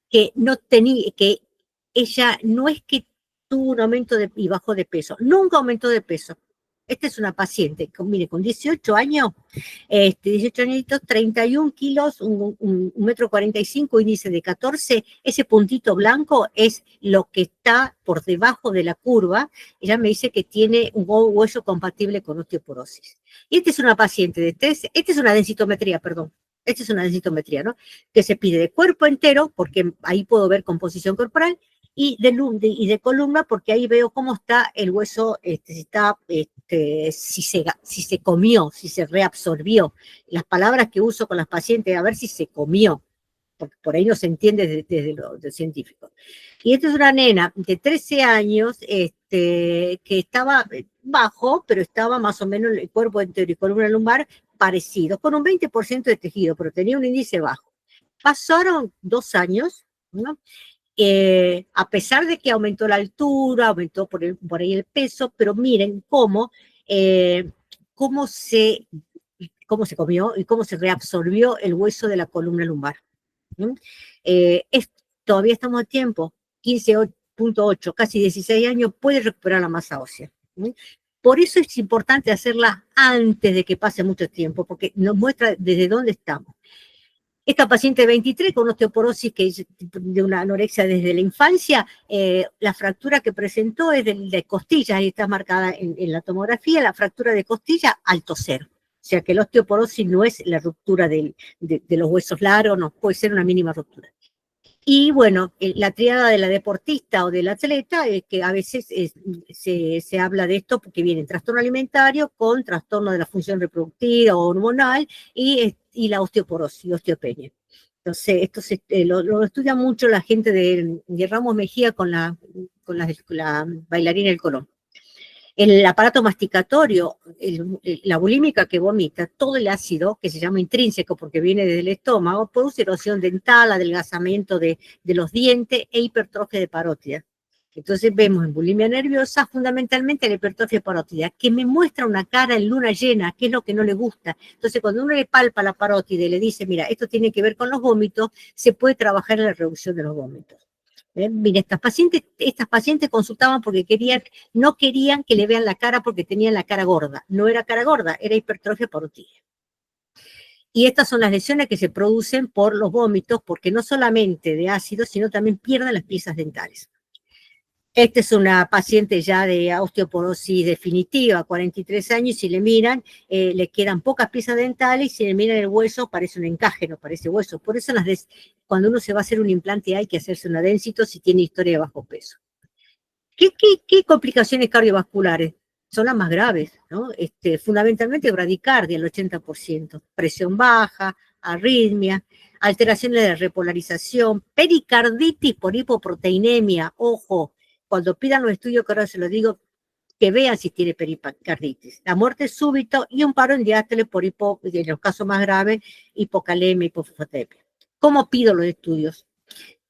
que que ella no es que tuvo un aumento y bajó de peso, nunca aumentó de peso. Esta es una paciente, mire, con 18 años, 18 añitos, 31 kilos, 1,45 m, índice de 14, ese puntito blanco es lo que está por debajo de la curva. Ella me dice que tiene un hueso compatible con osteoporosis. Y esta es una paciente esta es una densitometría, perdón. Esta es una densitometría, ¿no? Que se pide de cuerpo entero, porque ahí puedo ver composición corporal, y de columna, porque ahí veo cómo está el hueso, si se comió, si se reabsorbió. Las palabras que uso con las pacientes, a ver si se comió, porque por ahí no se entiende desde lo científico. Y esta es una nena de 13 años que estaba bajo, pero estaba más o menos el cuerpo entero y columna lumbar parecido, con un 20% de tejido, pero tenía un índice bajo. Pasaron 2 años, ¿no? A pesar de que aumentó la altura, aumentó por ahí el peso, pero miren cómo se comió y cómo se reabsorbió el hueso de la columna lumbar. ¿Mm? Todavía estamos a tiempo, 15.8, casi 16 años, puede recuperar la masa ósea. Por eso es importante hacerla antes de que pase mucho tiempo, porque nos muestra desde dónde estamos. Esta paciente de 23 con osteoporosis que es de una anorexia desde la infancia, la fractura que presentó es de costillas, ahí está marcada en la tomografía, la fractura de costilla al toser. O sea que la osteoporosis no es la ruptura de los huesos largos, no, puede ser una mínima ruptura. Y bueno, la triada de la deportista o del atleta, que a veces se habla de esto porque viene trastorno alimentario con trastorno de la función reproductiva o hormonal y la osteoporosis, osteopenia. Entonces, esto lo estudia mucho la gente de Ramos Mejía con la bailarina del Colón. El aparato masticatorio, la bulímica que vomita, todo el ácido, que se llama intrínseco porque viene desde el estómago, produce erosión dental, adelgazamiento de los dientes e hipertrofia de parótida. Entonces vemos en bulimia nerviosa fundamentalmente la hipertrofia de parótida, que me muestra una cara en luna llena, que es lo que no le gusta. Entonces cuando uno le palpa la parótida y le dice, mira, esto tiene que ver con los vómitos, se puede trabajar en la reducción de los vómitos. Mira, estas pacientes consultaban porque no querían que le vean la cara porque tenían la cara gorda. No era cara gorda, era hipertrofia parótida. Y estas son las lesiones que se producen por los vómitos, porque no solamente de ácido, sino también pierden las piezas dentales. Esta es una paciente ya de osteoporosis definitiva, 43 años, y si le miran, le quedan pocas piezas dentales, y si le miran el hueso, parece un encaje, no parece hueso. Por eso cuando uno se va a hacer un implante hay que hacerse una densito si tiene historia de bajo peso. ¿Qué complicaciones cardiovasculares? Son las más graves, ¿no? Fundamentalmente bradicardia, el 80%, presión baja, arritmia, alteraciones de repolarización, pericarditis por hipoproteinemia, ojo, cuando pidan los estudios, que ahora se los digo, que vean si tiene pericarditis, la muerte súbita y un paro en diástole por en los casos más graves, hipocalemia, hipofosfatemia. ¿Cómo pido los estudios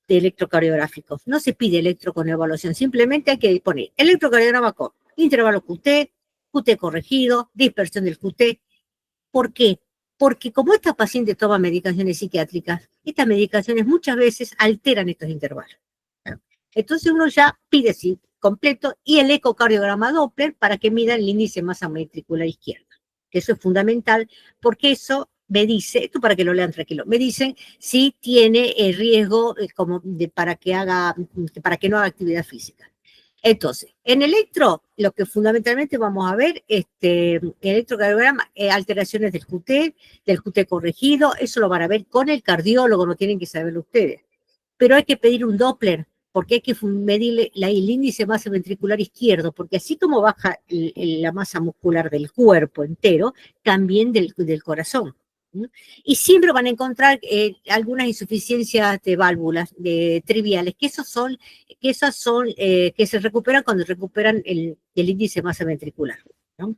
de electrocardiográficos? No se pide electro con evaluación, simplemente hay que poner electrocardiograma con intervalo QT corregido, dispersión del QT. ¿Por qué? Porque como esta paciente toma medicaciones psiquiátricas, estas medicaciones muchas veces alteran estos intervalos. Entonces uno ya pide sí, completo y el ecocardiograma Doppler para que midan el índice de masa ventricular izquierda. Que eso es fundamental porque eso me dice, esto para que lo lean tranquilo, me dicen si tiene riesgo para que no haga actividad física. Entonces, en electro, lo que fundamentalmente vamos a ver, el electrocardiograma, alteraciones del QT corregido, eso lo van a ver con el cardiólogo, no tienen que saberlo ustedes. Pero hay que pedir un Doppler, porque hay que medir el índice de masa ventricular izquierdo, porque así como baja la masa muscular del cuerpo entero, también del corazón. Y siempre van a encontrar algunas insuficiencias de válvulas triviales, que se recuperan cuando recuperan el índice de masa ventricular, ¿no?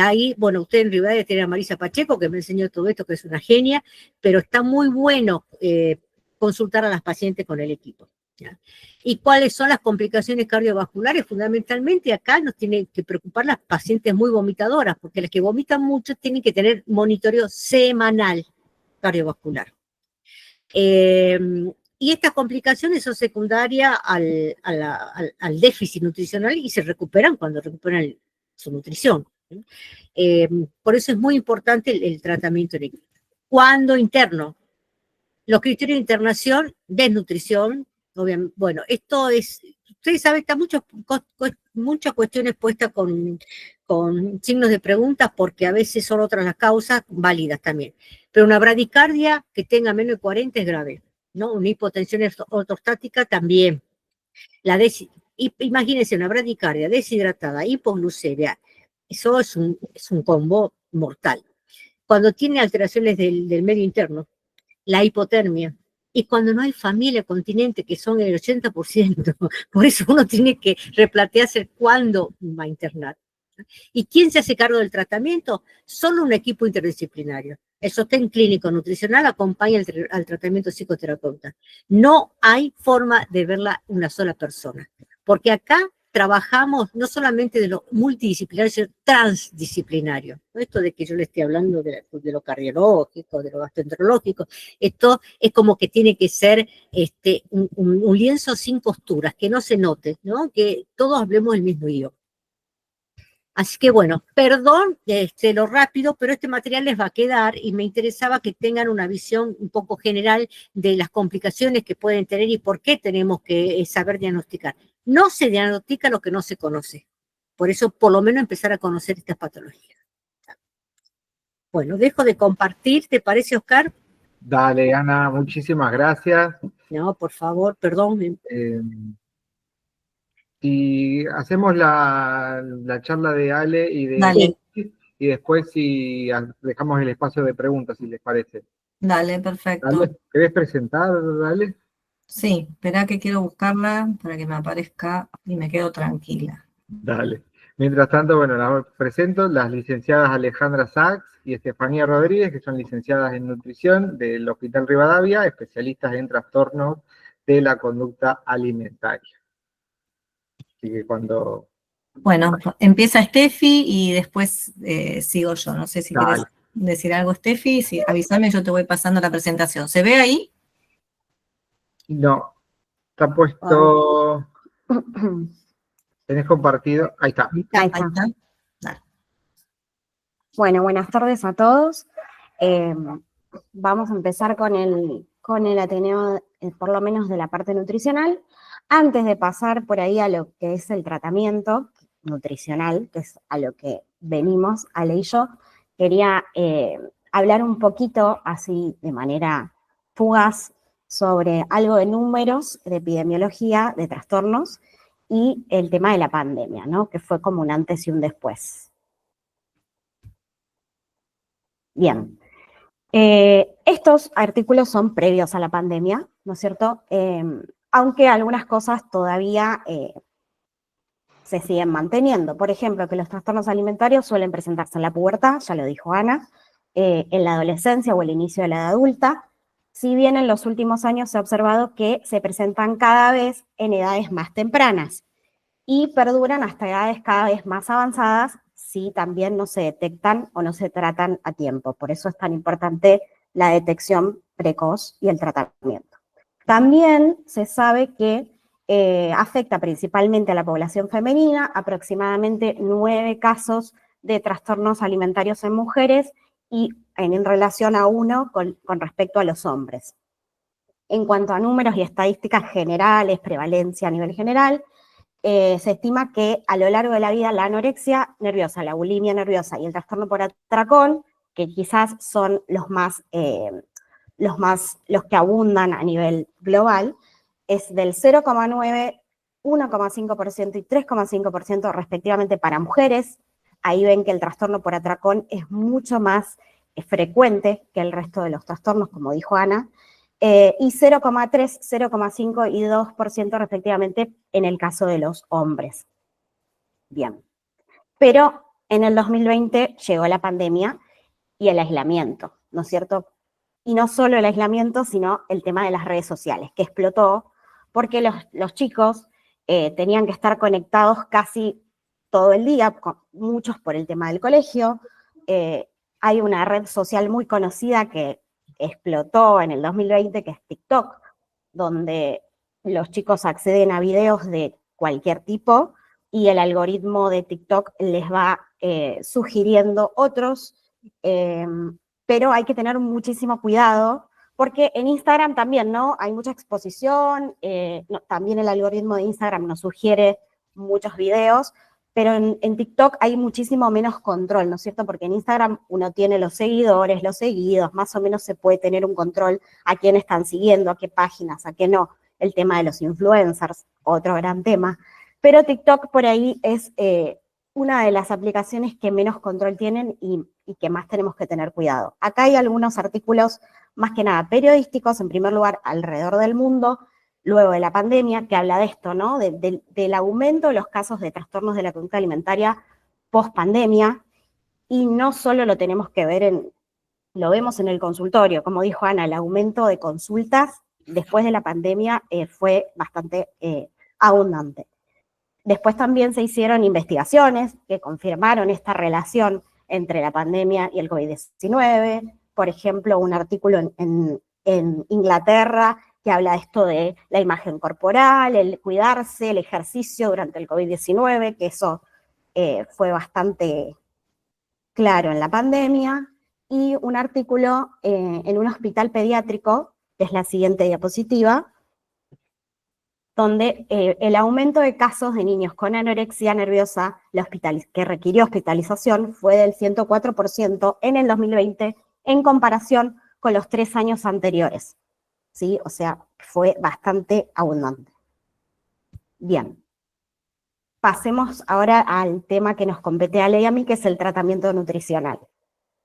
Ahí, bueno, usted en Rivadavia tiene a Marisa Pacheco, que me enseñó todo esto, que es una genia, pero está muy bueno consultar a las pacientes con el equipo, ¿ya? ¿Y cuáles son las complicaciones cardiovasculares? Fundamentalmente acá nos tienen que preocupar las pacientes muy vomitadoras, porque las que vomitan mucho tienen que tener monitoreo semanal cardiovascular. Y estas complicaciones son secundarias al déficit nutricional y se recuperan cuando recuperan su nutrición. Por eso es muy importante el tratamiento en equipo. Cuando interno, los criterios de internación, desnutrición, obviamente, bueno, esto es, ustedes saben, están muchas cuestiones puestas con signos de preguntas porque a veces son otras las causas válidas también. Pero una bradicardia que tenga menos de 40 es grave. ¿no? Una hipotensión ortostática también. Imagínense una bradicardia deshidratada, hipoglucemia, eso es un combo mortal. Cuando tiene alteraciones del medio interno, la hipotermia, y cuando no hay familia continente, que son el 80%, por eso uno tiene que replantearse cuándo va a internar. ¿Y quién se hace cargo del tratamiento? Solo un equipo interdisciplinario. El sostén clínico nutricional acompaña al tratamiento psicoterapeuta. No hay forma de verla una sola persona, porque acá trabajamos no solamente de lo multidisciplinario, sino transdisciplinario. Esto de que yo le esté hablando de lo cardiológico, de lo gastroenterológico, esto es como que tiene que ser un lienzo sin costuras, que no se note, ¿no? Que todos hablemos el mismo idioma. Así que bueno, perdón lo rápido, pero este material les va a quedar y me interesaba que tengan una visión un poco general de las complicaciones que pueden tener y por qué tenemos que saber diagnosticar. No se diagnostica lo que no se conoce. Por eso, por lo menos, empezar a conocer estas patologías. Bueno, dejo de compartir, ¿te parece, Oscar? Dale, Ana, muchísimas gracias. No, por favor, perdón. Si hacemos la charla de Ale y de Dale. y después si dejamos el espacio de preguntas, si les parece. Dale, perfecto. Dale, ¿querés presentar, Dale? Sí, espera que quiero buscarla para que me aparezca y me quedo tranquila. Dale. Mientras tanto, bueno, las presento las licenciadas Alejandra Sachs y Estefanía Rodríguez, que son licenciadas en nutrición del Hospital Rivadavia, especialistas en trastornos de la conducta alimentaria. Así que cuando... Bueno, empieza Steffi y después sigo yo. No sé si Dale. querés decir algo, Steffi. Si, avísame, yo te voy pasando la presentación. ¿Se ve ahí? No, está puesto... ¿Tenés compartido? Ahí está. Ahí está. Dale. Bueno, buenas tardes a todos. Vamos a empezar con el Ateneo, por lo menos de la parte nutricional, antes de pasar por ahí a lo que es el tratamiento nutricional, que es a lo que venimos, Ale y yo. Quería hablar un poquito, así de manera fugaz, sobre algo de números, de epidemiología, de trastornos, y el tema de la pandemia, ¿no? Que fue como un antes y un después. Bien. Estos artículos son previos a la pandemia, ¿no es cierto? Aunque algunas cosas todavía se siguen manteniendo. Por ejemplo, que los trastornos alimentarios suelen presentarse en la pubertad, ya lo dijo Ana, en la adolescencia o el inicio de la edad adulta, si bien en los últimos años se ha observado que se presentan cada vez en edades más tempranas y perduran hasta edades cada vez más avanzadas si también no se detectan o no se tratan a tiempo. Por eso es tan importante la detección precoz y el tratamiento. También se sabe que afecta principalmente a la población femenina, aproximadamente 9 casos de trastornos alimentarios en mujeres y en relación a 1 con respecto a los hombres. En cuanto a números y estadísticas generales, prevalencia a nivel general, se estima que a lo largo de la vida la anorexia nerviosa, la bulimia nerviosa y el trastorno por atracón, que quizás son los que abundan a nivel global, es del 0,9, 1,5% y 3,5% respectivamente para mujeres. Ahí ven que el trastorno por atracón es mucho más frecuente que el resto de los trastornos, como dijo Ana, y 0,3, 0,5 y 2% respectivamente en el caso de los hombres. Bien. Pero en el 2020 llegó la pandemia y el aislamiento, ¿no es cierto? Y no solo el aislamiento, sino el tema de las redes sociales, que explotó porque los chicos tenían que estar conectados casi todo el día, muchos por el tema del colegio. Hay una red social muy conocida que explotó en el 2020, que es TikTok, donde los chicos acceden a videos de cualquier tipo y el algoritmo de TikTok les va sugiriendo otros, pero hay que tener muchísimo cuidado, porque en Instagram también, ¿no? Hay mucha exposición, también el algoritmo de Instagram nos sugiere muchos videos, pero en TikTok hay muchísimo menos control, ¿no es cierto? Porque en Instagram uno tiene los seguidores, los seguidos, más o menos se puede tener un control a quién están siguiendo, a qué páginas, a qué no. El tema de los influencers, otro gran tema. Pero TikTok por ahí es una de las aplicaciones que menos control tienen y que más tenemos que tener cuidado. Acá hay algunos artículos, más que nada periodísticos, en primer lugar, alrededor del mundo, luego de la pandemia, que habla de esto, ¿no? Del aumento de los casos de trastornos de la conducta alimentaria post-pandemia, y no solo lo tenemos que ver lo vemos en el consultorio, como dijo Ana, el aumento de consultas después de la pandemia fue bastante abundante. Después también se hicieron investigaciones que confirmaron esta relación entre la pandemia y el COVID-19, por ejemplo, un artículo en Inglaterra que habla de esto de la imagen corporal, el cuidarse, el ejercicio durante el COVID-19, que eso fue bastante claro en la pandemia, y un artículo en un hospital pediátrico, que es la siguiente diapositiva, donde el aumento de casos de niños con anorexia nerviosa que requirió hospitalización fue del 104% en el 2020 en comparación con los 3 años anteriores. ¿Sí? O sea, fue bastante abundante. Bien. Pasemos ahora al tema que nos compete a Ale y a mí, que es el tratamiento nutricional.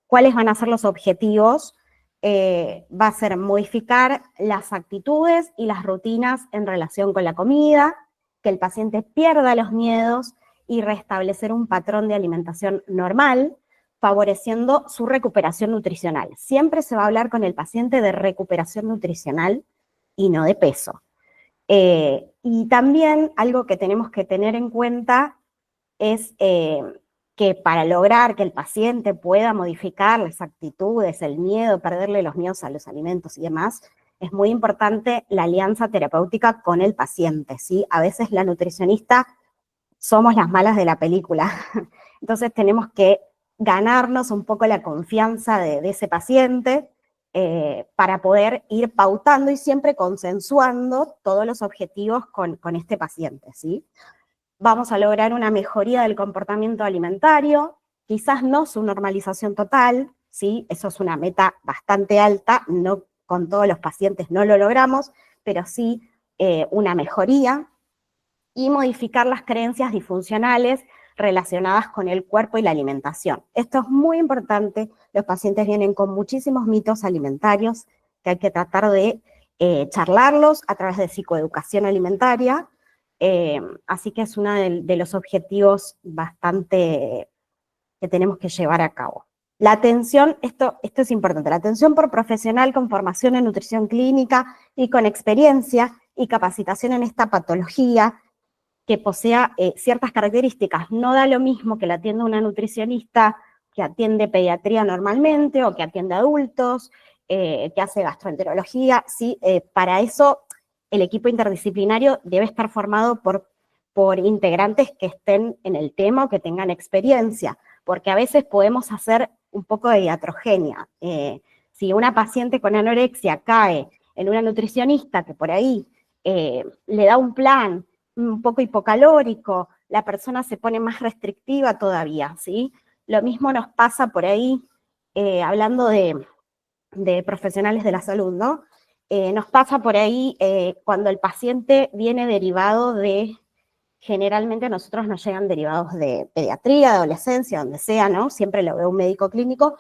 ¿Cuáles van a ser los objetivos? Va a ser modificar las actitudes y las rutinas en relación con la comida, que el paciente pierda los miedos y restablecer un patrón de alimentación normal, favoreciendo su recuperación nutricional. Siempre se va a hablar con el paciente de recuperación nutricional y no de peso. Y también algo que tenemos que tener en cuenta es que para lograr que el paciente pueda modificar las actitudes, el miedo, perderle los miedos a los alimentos y demás, es muy importante la alianza terapéutica con el paciente, ¿sí? A veces la nutricionista somos las malas de la película, entonces tenemos que ganarnos un poco la confianza de ese paciente para poder ir pautando y siempre consensuando todos los objetivos con este paciente, ¿sí? Vamos a lograr una mejoría del comportamiento alimentario, quizás no su normalización total, ¿sí? Eso es una meta bastante alta, no con todos los pacientes no lo logramos, pero sí una mejoría, y modificar las creencias disfuncionales relacionadas con el cuerpo y la alimentación. Esto es muy importante, los pacientes vienen con muchísimos mitos alimentarios que hay que tratar de charlarlos a través de psicoeducación alimentaria, así que es uno de los objetivos bastante que tenemos que llevar a cabo. La atención, esto es importante, la atención por profesional con formación en nutrición clínica y con experiencia y capacitación en esta patología que posea ciertas características. No da lo mismo que la atienda una nutricionista que atiende pediatría normalmente o que atiende adultos, que hace gastroenterología, ¿sí? Para eso el equipo interdisciplinario debe estar formado por integrantes que estén en el tema o que tengan experiencia, porque a veces podemos hacer un poco de iatrogenia. Si una paciente con anorexia cae en una nutricionista que por ahí le da un plan un poco hipocalórico, la persona se pone más restrictiva todavía, ¿sí? Lo mismo nos pasa por ahí, hablando de profesionales de la salud, ¿no? Nos pasa por ahí cuando el paciente viene derivado generalmente a nosotros nos llegan derivados de pediatría, de adolescencia, donde sea, ¿no? Siempre lo ve un médico clínico,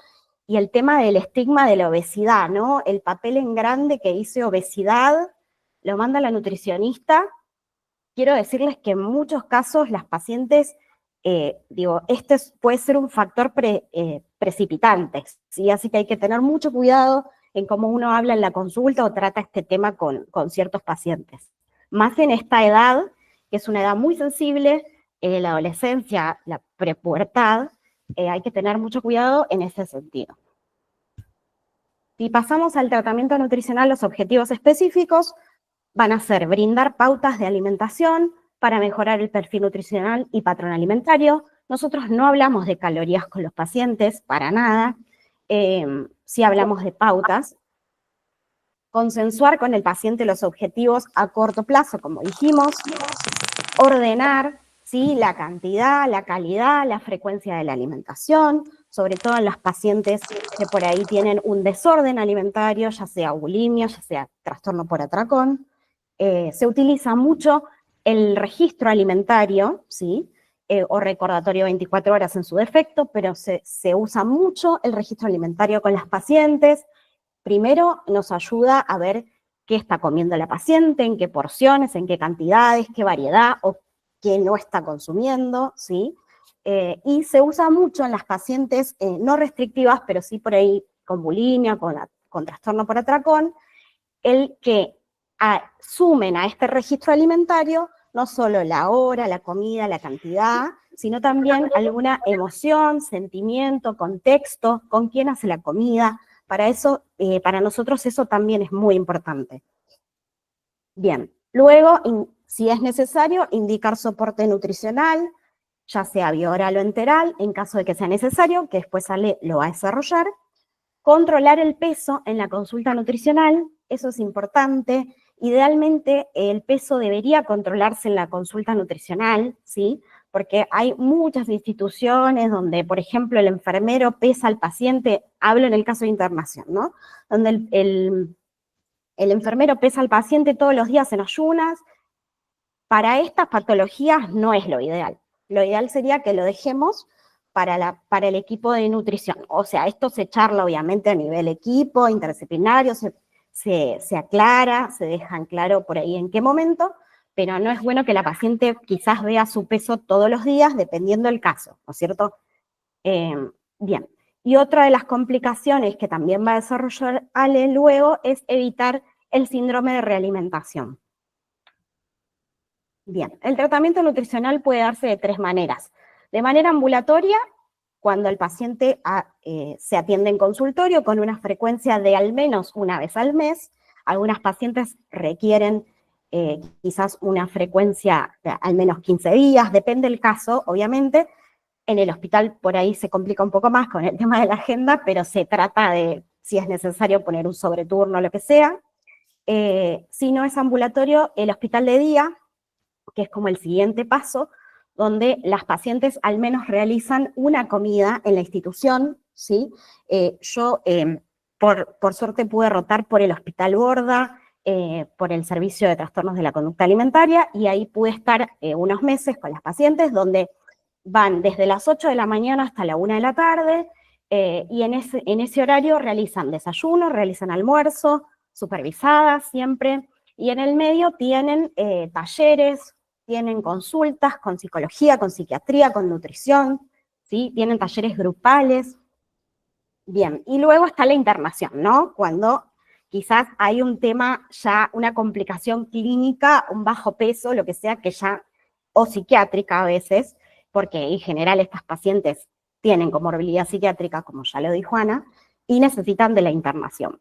y el tema del estigma de la obesidad, ¿no? El papel en grande que dice obesidad, lo manda la nutricionista. Quiero decirles que en muchos casos las pacientes, este puede ser un factor precipitante, ¿sí? Así que hay que tener mucho cuidado en cómo uno habla en la consulta o trata este tema con ciertos pacientes. Más en esta edad, que es una edad muy sensible, la adolescencia, la prepubertad, hay que tener mucho cuidado en ese sentido. Si pasamos al tratamiento nutricional, los objetivos específicos van a ser brindar pautas de alimentación para mejorar el perfil nutricional y patrón alimentario. Nosotros no hablamos de calorías con los pacientes, para nada. Sí hablamos de pautas. Consensuar con el paciente los objetivos a corto plazo, como dijimos. Ordenar, ¿sí? La cantidad, la calidad, la frecuencia de la alimentación, sobre todo en las pacientes que por ahí tienen un desorden alimentario, ya sea bulimia, ya sea trastorno por atracón. Se utiliza mucho el registro alimentario, ¿sí? O recordatorio 24 horas en su defecto, pero se usa mucho el registro alimentario con las pacientes. Primero nos ayuda a ver qué está comiendo la paciente, en qué porciones, en qué cantidades, qué variedad o qué no está consumiendo, ¿sí? Y se usa mucho en las pacientes no restrictivas, pero sí por ahí con bulimia, con trastorno por atracón, el que sumen a este registro alimentario no solo la hora, la comida, la cantidad, sino también alguna emoción, sentimiento, contexto, con quién hace la comida. Para eso, para nosotros eso también es muy importante. Bien, luego, si es necesario, indicar soporte nutricional, ya sea bioral o enteral, en caso de que sea necesario, que después Ale lo va a desarrollar. Controlar el peso en la consulta nutricional, eso es importante. Idealmente, el peso debería controlarse en la consulta nutricional, ¿sí? Porque hay muchas instituciones donde, por ejemplo, el enfermero pesa al paciente, hablo en el caso de internación, ¿no? Donde el enfermero pesa al paciente todos los días en ayunas. Para estas patologías no es lo ideal. Lo ideal sería que lo dejemos para el equipo de nutrición. O sea, esto se charla obviamente a nivel equipo, interdisciplinario, se aclara, se deja en claro por ahí en qué momento, pero no es bueno que la paciente quizás vea su peso todos los días, dependiendo del caso, ¿no es cierto? Bien. Y otra de las complicaciones que también va a desarrollar Ale luego es evitar el síndrome de realimentación. Bien, el tratamiento nutricional puede darse de tres maneras. De manera ambulatoria, cuando el paciente se atiende en consultorio con una frecuencia de al menos una vez al mes. Algunas pacientes requieren quizás una frecuencia de al menos 15 días, depende del caso, obviamente. En el hospital por ahí se complica un poco más con el tema de la agenda, pero se trata de, si es necesario, poner un sobreturno o lo que sea. Si no es ambulatorio, el hospital de día, que es como el siguiente paso, donde las pacientes al menos realizan una comida en la institución, ¿sí? Yo, por suerte, pude rotar por el Hospital Borda, por el Servicio de Trastornos de la Conducta Alimentaria, y ahí pude estar unos meses con las pacientes, donde van desde las 8 de la mañana hasta la 1 de la tarde, y en ese horario realizan desayuno, realizan almuerzo, supervisadas siempre, y en el medio tienen talleres, tienen consultas con psicología, con psiquiatría, con nutrición, ¿sí? Tienen talleres grupales. Bien, y luego está la internación, ¿no? Cuando quizás hay un tema ya, una complicación clínica, un bajo peso, lo que sea, que ya, o psiquiátrica a veces, porque en general estas pacientes tienen comorbilidad psiquiátrica, como ya lo dijo Ana, y necesitan de la internación.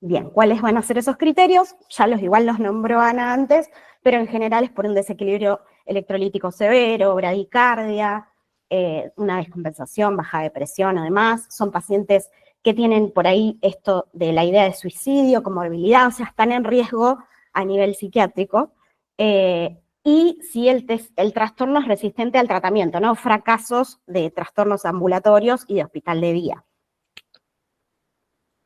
Bien, ¿cuáles van a ser esos criterios? Ya igual los nombró Ana antes, pero en general es por un desequilibrio electrolítico severo, bradicardia, una descompensación, baja de presión, además. Son pacientes que tienen por ahí esto de la idea de suicidio, comorbilidad, o sea, están en riesgo a nivel psiquiátrico. Y si el trastorno es resistente al tratamiento, ¿no? Fracasos de trastornos ambulatorios y de hospital de día.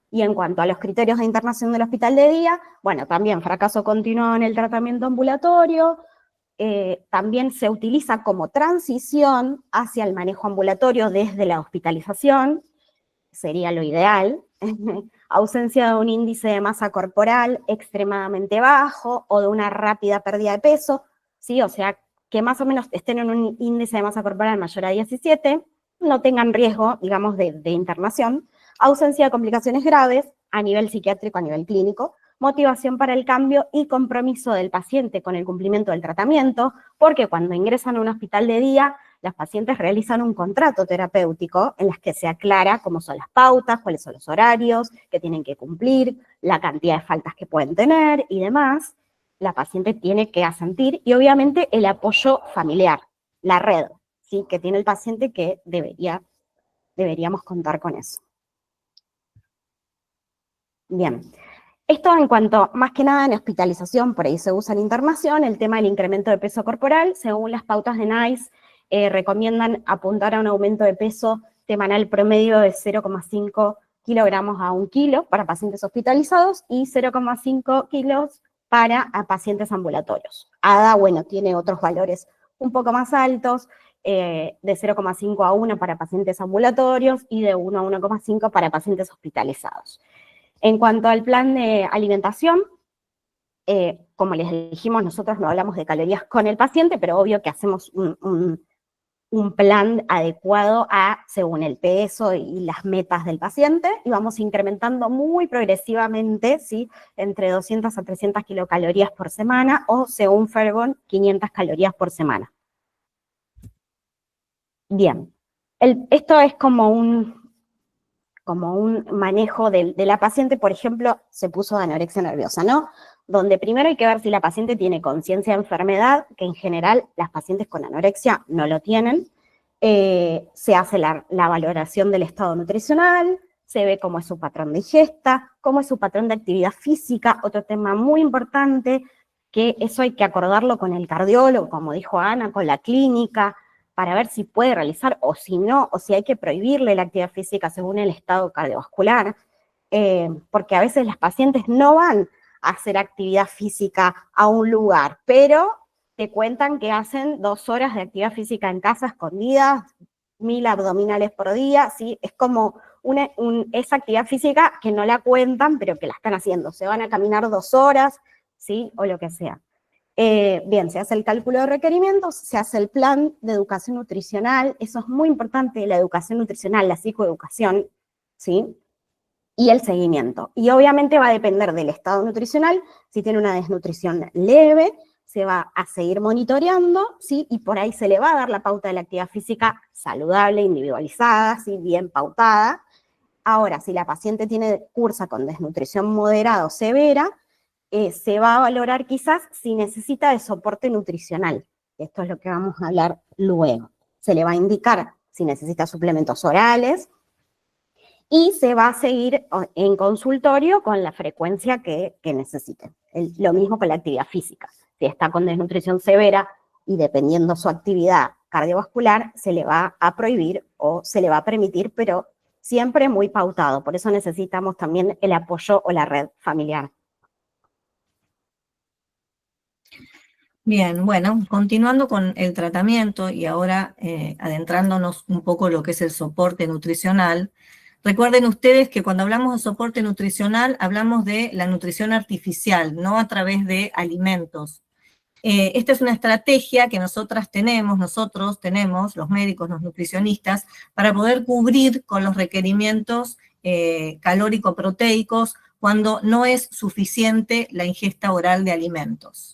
Y en cuanto a los criterios de internación del hospital de día, bueno, también fracaso continuo en el tratamiento ambulatorio, también se utiliza como transición hacia el manejo ambulatorio desde la hospitalización, sería lo ideal, ausencia de un índice de masa corporal extremadamente bajo o de una rápida pérdida de peso, ¿sí? O sea, que más o menos estén en un índice de masa corporal mayor a 17, no tengan riesgo, digamos, de internación, ausencia de complicaciones graves a nivel psiquiátrico, a nivel clínico, motivación para el cambio y compromiso del paciente con el cumplimiento del tratamiento, porque cuando ingresan a un hospital de día, las pacientes realizan un contrato terapéutico en las que se aclara cómo son las pautas, cuáles son los horarios que tienen que cumplir, la cantidad de faltas que pueden tener y demás. La paciente tiene que asentir y obviamente el apoyo familiar, la red, ¿sí? Que tiene el paciente, que deberíamos contar con eso. Bien, Esto en cuanto, más que nada en hospitalización, por ahí se usa en internación, el tema del incremento de peso corporal, según las pautas de NICE, recomiendan apuntar a un aumento de peso semanal promedio de 0,5 kilogramos a 1 kilo para pacientes hospitalizados y 0,5 kilos para pacientes ambulatorios. ADA, bueno, tiene otros valores un poco más altos, de 0,5 a 1 para pacientes ambulatorios y de 1 a 1,5 para pacientes hospitalizados. En cuanto al plan de alimentación, como les dijimos, nosotros no hablamos de calorías con el paciente, pero obvio que hacemos un plan adecuado según el peso y las metas del paciente, y vamos incrementando muy progresivamente, ¿sí? Entre 200 a 300 kilocalorías por semana, o según Fairborn, 500 calorías por semana. Bien, esto es como un manejo de la paciente. Por ejemplo, se puso de anorexia nerviosa, ¿no? Donde primero hay que ver si la paciente tiene conciencia de enfermedad, que en general las pacientes con anorexia no lo tienen. Se hace la valoración del estado nutricional, se ve cómo es su patrón de ingesta, cómo es su patrón de actividad física. Otro tema muy importante, que eso hay que acordarlo con el cardiólogo, como dijo Ana, con la clínica, para ver si puede realizar o si no, o si hay que prohibirle la actividad física según el estado cardiovascular, porque a veces las pacientes no van a hacer actividad física a un lugar, pero te cuentan que hacen 2 horas de actividad física en casa escondidas, 1000 abdominales por día, ¿sí? Es como esa actividad física que no la cuentan, pero que la están haciendo. Se van a caminar 2 horas, ¿sí? O lo que sea. Bien, se hace el cálculo de requerimientos, se hace el plan de educación nutricional, eso es muy importante, la educación nutricional, la psicoeducación, ¿sí? Y el seguimiento. Y obviamente va a depender del estado nutricional. Si tiene una desnutrición leve, se va a seguir monitoreando, ¿sí? Y por ahí se le va a dar la pauta de la actividad física saludable, individualizada, ¿sí? Bien pautada. Ahora, si la paciente cursa con desnutrición moderada o severa, se va a valorar quizás si necesita de soporte nutricional. Esto es lo que vamos a hablar luego. Se le va a indicar si necesita suplementos orales y se va a seguir en consultorio con la frecuencia que necesite. Lo mismo con la actividad física. Si está con desnutrición severa y dependiendo su actividad cardiovascular, se le va a prohibir o se le va a permitir, pero siempre muy pautado. Por eso necesitamos también el apoyo o la red familiar. Bien, bueno, continuando con el tratamiento y ahora adentrándonos un poco en lo que es el soporte nutricional, recuerden ustedes que cuando hablamos de soporte nutricional hablamos de la nutrición artificial, no a través de alimentos. Esta es una estrategia que nosotros tenemos, los médicos, los nutricionistas, para poder cubrir con los requerimientos calórico-proteicos cuando no es suficiente la ingesta oral de alimentos.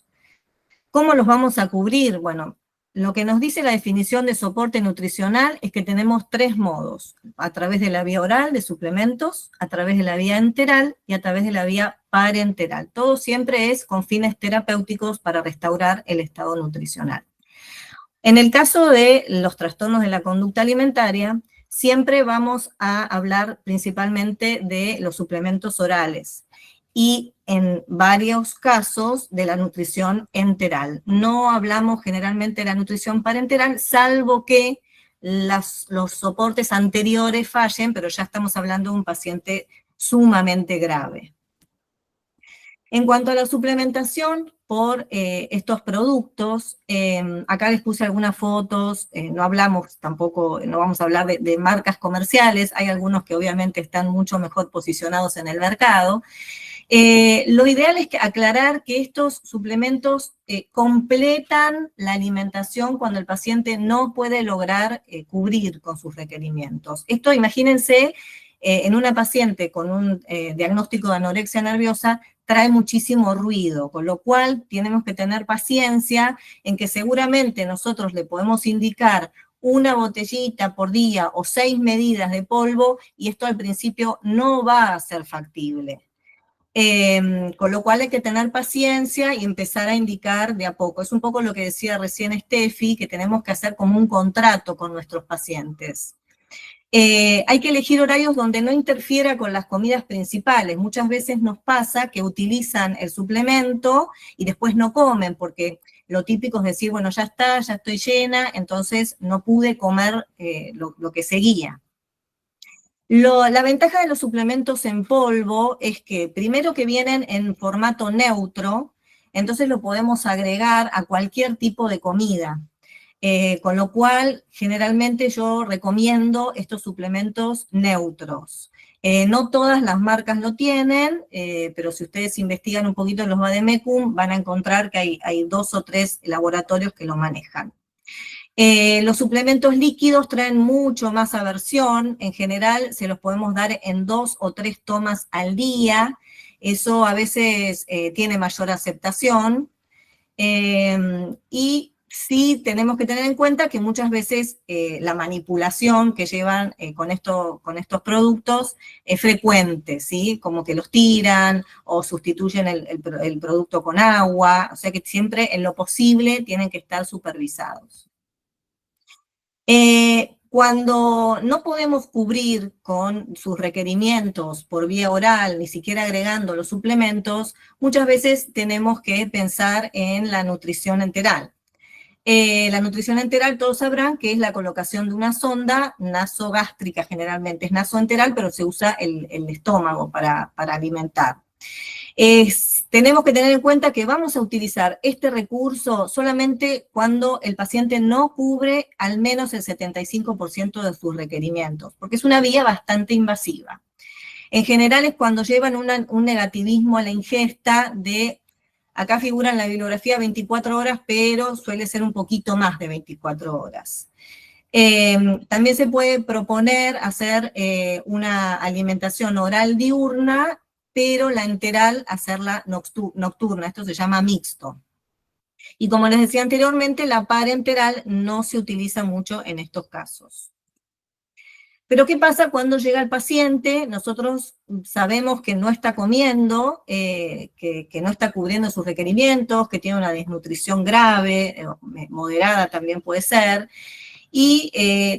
¿Cómo los vamos a cubrir? Bueno, lo que nos dice la definición de soporte nutricional es que tenemos 3 modos: a través de la vía oral de suplementos, a través de la vía enteral y a través de la vía parenteral. Todo siempre es con fines terapéuticos para restaurar el estado nutricional. En el caso de los trastornos de la conducta alimentaria, siempre vamos a hablar principalmente de los suplementos orales y en varios casos de la nutrición enteral. No hablamos generalmente de la nutrición parenteral, salvo que los soportes anteriores fallen, pero ya estamos hablando de un paciente sumamente grave. En cuanto a la suplementación por estos productos, acá les puse algunas fotos, no hablamos tampoco, no vamos a hablar de marcas comerciales, hay algunos que obviamente están mucho mejor posicionados en el mercado. Lo ideal es aclarar que estos suplementos completan la alimentación cuando el paciente no puede lograr cubrir con sus requerimientos. Esto, imagínense, en una paciente con un diagnóstico de anorexia nerviosa, trae muchísimo ruido, con lo cual tenemos que tener paciencia en que seguramente nosotros le podemos indicar una botellita por día o 6 medidas de polvo, y esto al principio no va a ser factible. Con lo cual hay que tener paciencia y empezar a indicar de a poco. Es un poco lo que decía recién Steffi, que tenemos que hacer como un contrato con nuestros pacientes. Hay que elegir horarios donde no interfiera con las comidas principales. Muchas veces nos pasa que utilizan el suplemento y después no comen, porque lo típico es decir, bueno, ya está, ya estoy llena, entonces no pude comer lo que seguía. La ventaja de los suplementos en polvo es que primero que vienen en formato neutro, entonces lo podemos agregar a cualquier tipo de comida. Con lo cual, generalmente yo recomiendo estos suplementos neutros. No todas las marcas lo tienen, pero si ustedes investigan un poquito en los Vademecum, van a encontrar que hay 2 o 3 laboratorios que lo manejan. Los suplementos líquidos traen mucho más aversión, en general se los podemos dar en 2 o 3 tomas al día, eso a veces tiene mayor aceptación, y sí tenemos que tener en cuenta que muchas veces la manipulación que llevan con estos productos es frecuente, ¿sí? Como que los tiran o sustituyen el producto con agua, o sea que siempre en lo posible tienen que estar supervisados. Cuando no podemos cubrir con sus requerimientos por vía oral, ni siquiera agregando los suplementos, muchas veces tenemos que pensar en la nutrición enteral. La nutrición enteral, todos sabrán que es la colocación de una sonda nasogástrica, generalmente es nasoenteral, pero se usa el estómago para alimentar. Tenemos que tener en cuenta que vamos a utilizar este recurso solamente cuando el paciente no cubre al menos el 75% de sus requerimientos, porque es una vía bastante invasiva. En general es cuando llevan un negativismo a la ingesta de, acá figura en la bibliografía 24 horas, pero suele ser un poquito más de 24 horas. También se puede proponer hacer una alimentación oral diurna, pero la enteral hacerla nocturna, esto se llama mixto. Y como les decía anteriormente, la parenteral no se utiliza mucho en estos casos. Pero ¿qué pasa cuando llega el paciente? Nosotros sabemos que no está comiendo, que no está cubriendo sus requerimientos, que tiene una desnutrición grave, moderada también puede ser, y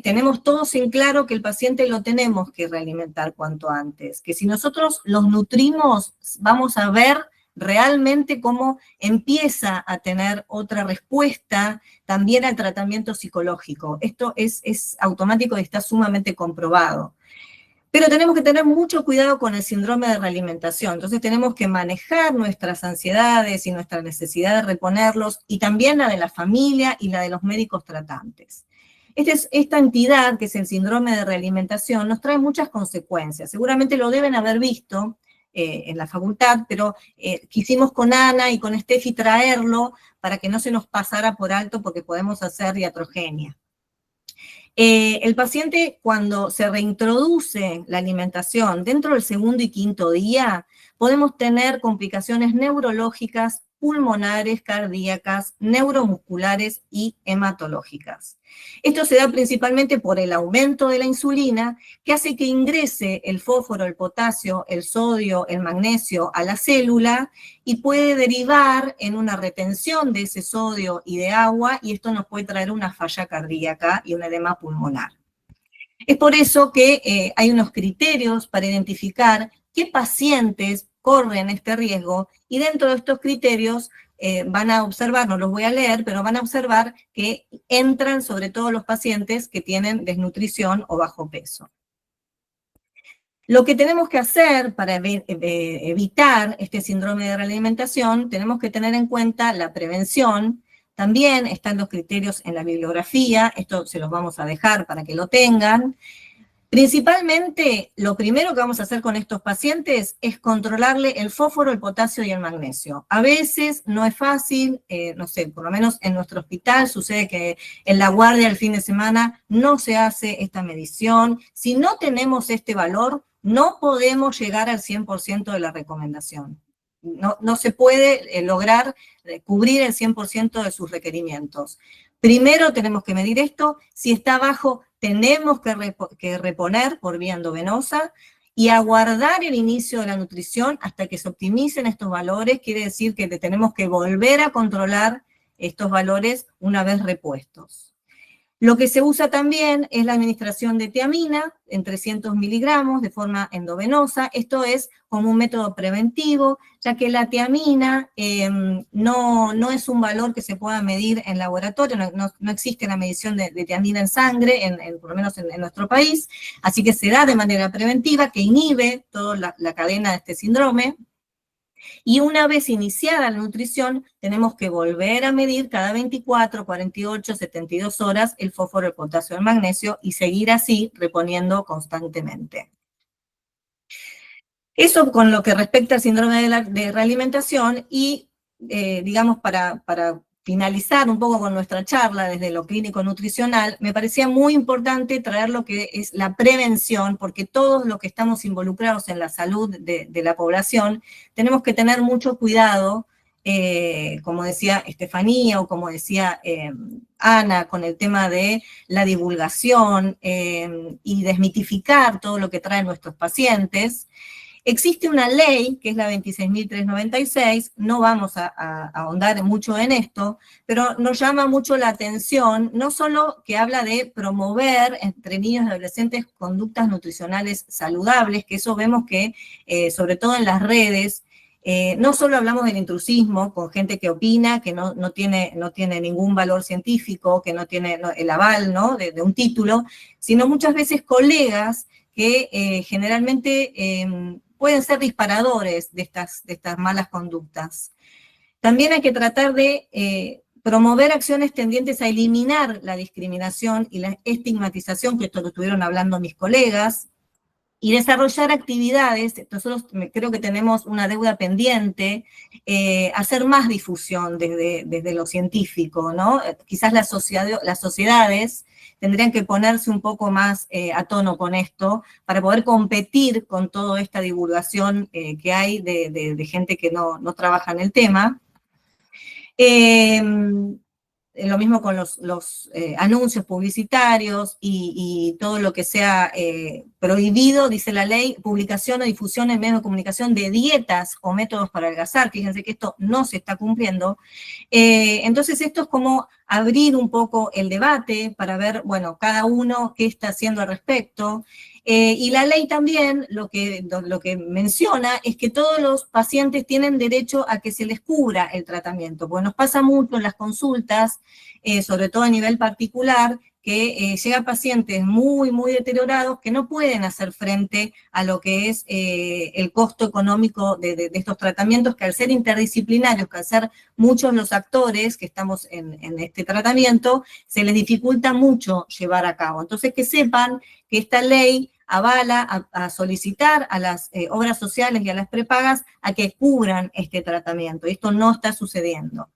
tenemos todos en claro que el paciente lo tenemos que realimentar cuanto antes, que si nosotros los nutrimos, vamos a ver realmente cómo empieza a tener otra respuesta también al tratamiento psicológico. Esto es automático y está sumamente comprobado. Pero tenemos que tener mucho cuidado con el síndrome de realimentación, entonces tenemos que manejar nuestras ansiedades y nuestra necesidad de reponerlos, y también la de la familia y la de los médicos tratantes. Esta entidad, que es el síndrome de realimentación, nos trae muchas consecuencias. Seguramente lo deben haber visto en la facultad, pero quisimos con Ana y con Steffi traerlo para que no se nos pasara por alto, porque podemos hacer iatrogenia. El paciente, cuando se reintroduce la alimentación dentro del segundo y quinto día, podemos tener complicaciones neurológicas, pulmonares, cardíacas, neuromusculares y hematológicas. Esto se da principalmente por el aumento de la insulina, que hace que ingrese el fósforo, el potasio, el sodio, el magnesio a la célula, y puede derivar en una retención de ese sodio y de agua, y esto nos puede traer una falla cardíaca y un edema pulmonar. Es por eso que hay unos criterios para identificar qué pacientes corren este riesgo, y dentro de estos criterios van a observar, no los voy a leer, pero van a observar que entran sobre todo los pacientes que tienen desnutrición o bajo peso. Lo que tenemos que hacer para evitar este síndrome de realimentación, tenemos que tener en cuenta la prevención. También están los criterios en la bibliografía, esto se los vamos a dejar para que lo tengan. Principalmente, lo primero que vamos a hacer con estos pacientes es controlarle el fósforo, el potasio y el magnesio. A veces no es fácil, no sé, por lo menos en nuestro hospital sucede que en la guardia del fin de semana no se hace esta medición. Si no tenemos este valor, no podemos llegar al 100% de la recomendación. No se puede lograr cubrir el 100% de sus requerimientos. Primero tenemos que medir esto, si está bajo tenemos que reponer por vía endovenosa y aguardar el inicio de la nutrición hasta que se optimicen estos valores, quiere decir que tenemos que volver a controlar estos valores una vez repuestos. Lo que se usa también es la administración de tiamina en 300 miligramos de forma endovenosa. Esto es como un método preventivo, ya que la tiamina no es un valor que se pueda medir en laboratorio, no existe la medición de tiamina en sangre, por lo menos en nuestro país, así que se da de manera preventiva, que inhibe toda la cadena de este síndrome. Y una vez iniciada la nutrición, tenemos que volver a medir cada 24, 48, 72 horas el fósforo, el potasio, el magnesio y seguir así reponiendo constantemente. Eso con lo que respecta al síndrome de realimentación y, digamos, para finalizar un poco con nuestra charla desde lo clínico-nutricional, me parecía muy importante traer lo que es la prevención, porque todos los que estamos involucrados en la salud de la población tenemos que tener mucho cuidado, como decía Estefanía o como decía Ana, con el tema de la divulgación y desmitificar todo lo que traen nuestros pacientes. Existe una ley, que es la 26.396, no vamos a ahondar mucho en esto, pero nos llama mucho la atención, no solo que habla de promover entre niños y adolescentes conductas nutricionales saludables, que eso vemos que, sobre todo en las redes, no solo hablamos del intrusismo con gente que opina, que no tiene ningún valor científico, que no tiene el aval, ¿no?, de un título, sino muchas veces colegas que generalmente pueden ser disparadores de estas malas conductas. También hay que tratar de promover acciones tendientes a eliminar la discriminación y la estigmatización, que esto lo estuvieron hablando mis colegas, y desarrollar actividades. Nosotros creo que tenemos una deuda pendiente, hacer más difusión desde lo científico, ¿no? Quizás las sociedades tendrían que ponerse un poco más a tono con esto para poder competir con toda esta divulgación que hay de gente que no trabaja en el tema. Lo mismo con los anuncios publicitarios y todo lo que sea prohibido, dice la ley, publicación o difusión en medios de comunicación de dietas o métodos para adelgazar. Fíjense que esto no se está cumpliendo. Entonces esto es como abrir un poco el debate para ver, bueno, cada uno qué está haciendo al respecto. Y la ley también lo que menciona es que todos los pacientes tienen derecho a que se les cubra el tratamiento, porque nos pasa mucho en las consultas, sobre todo a nivel particular, que llegan pacientes muy, muy deteriorados que no pueden hacer frente a lo que es el costo económico de estos tratamientos, que al ser interdisciplinarios, que al ser muchos los actores que estamos en este tratamiento, se les dificulta mucho llevar a cabo. Entonces, que sepan que esta ley avala a solicitar a las obras sociales y a las prepagas a que cubran este tratamiento. Esto no está sucediendo.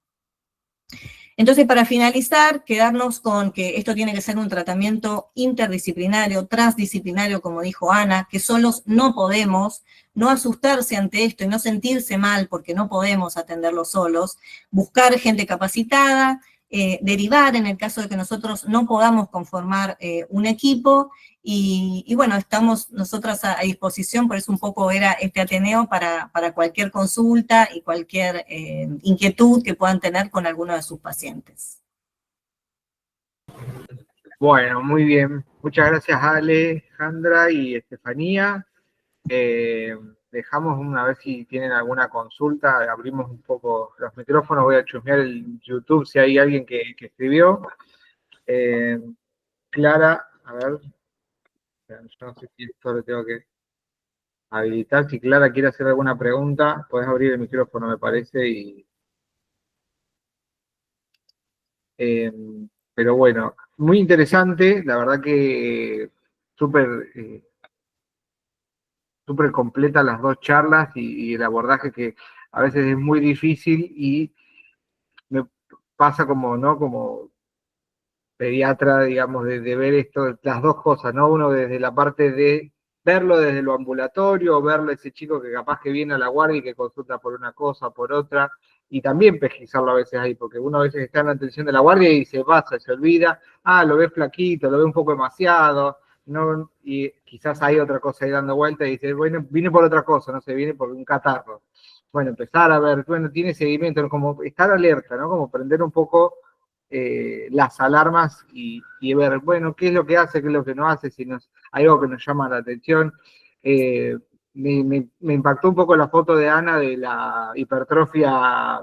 Entonces, para finalizar, quedarnos con que esto tiene que ser un tratamiento interdisciplinario, transdisciplinario, como dijo Ana, que solos no podemos, no asustarse ante esto y no sentirse mal porque no podemos atenderlo solos, buscar gente capacitada, derivar en el caso de que nosotros no podamos conformar un equipo, y bueno, estamos nosotras a disposición, por eso un poco era este Ateneo para cualquier consulta y cualquier inquietud que puedan tener con alguno de sus pacientes. Bueno, muy bien. Muchas gracias Alejandra y Estefanía. Dejamos una vez si tienen alguna consulta, abrimos un poco los micrófonos, voy a chusmear el YouTube si hay alguien que escribió. Clara, a ver, yo no sé si esto lo tengo que habilitar. Si Clara quiere hacer alguna pregunta, podés abrir el micrófono, me parece. Pero bueno, muy interesante, la verdad que súper completa las dos charlas y el abordaje que a veces es muy difícil y me pasa como, ¿no?, como pediatra, digamos, de ver esto, las dos cosas, ¿no? Uno desde la parte de verlo desde lo ambulatorio, verlo a ese chico que capaz que viene a la guardia y que consulta por una cosa, por otra, y también pesquisarlo a veces ahí, porque uno a veces está en la atención de la guardia y se pasa, se olvida, lo ve flaquito, lo ve un poco demasiado, no, y quizás hay otra cosa ahí dando vuelta y dice, bueno, vine por otra cosa, no sé, viene por un catarro. Bueno, empezar a ver, bueno, tiene seguimiento, como estar alerta, ¿no? Como prender un poco las alarmas y ver, bueno, qué es lo que hace, qué es lo que no hace, si hay algo que nos llama la atención. Me impactó un poco la foto de Ana de la hipertrofia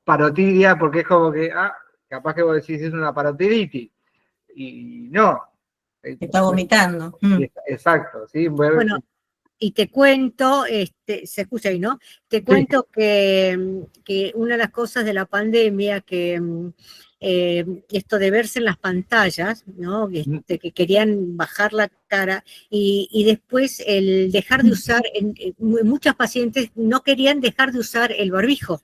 parotidia, porque es como que, capaz que vos decís es una parotiditis, y no. Está vomitando. Exacto, ¿sí? Bueno, y te cuento, se escucha ahí, ¿no? Te cuento que una de las cosas de la pandemia, que esto de verse en las pantallas, ¿no? Que querían bajar la cara, y después el dejar de usar, muchas pacientes no querían dejar de usar el barbijo.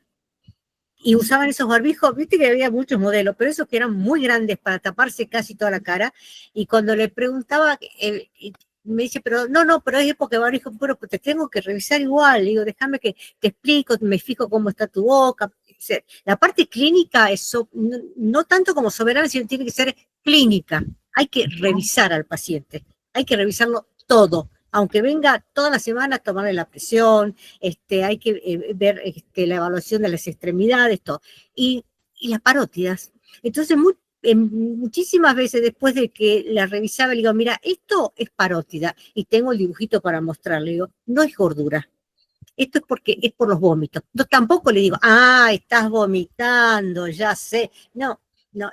Y usaban esos barbijos, viste que había muchos modelos, pero esos que eran muy grandes para taparse casi toda la cara, y cuando le preguntaba, me dice, pero pero es porque barbijo, pero te tengo que revisar igual, le digo, déjame que te explico, me fijo cómo está tu boca. La parte clínica es no tanto como soberana, sino tiene que ser clínica. Hay que revisar al paciente, hay que revisarlo todo. Aunque venga toda la semana a tomarle la presión, hay que ver la evaluación de las extremidades, todo. Y las parótidas. Entonces, muchísimas veces después de que la revisaba, le digo, mira, esto es parótida, y tengo el dibujito para mostrarle, le digo, no es gordura. Esto es porque es por los vómitos. No, tampoco le digo, estás vomitando, ya sé. No,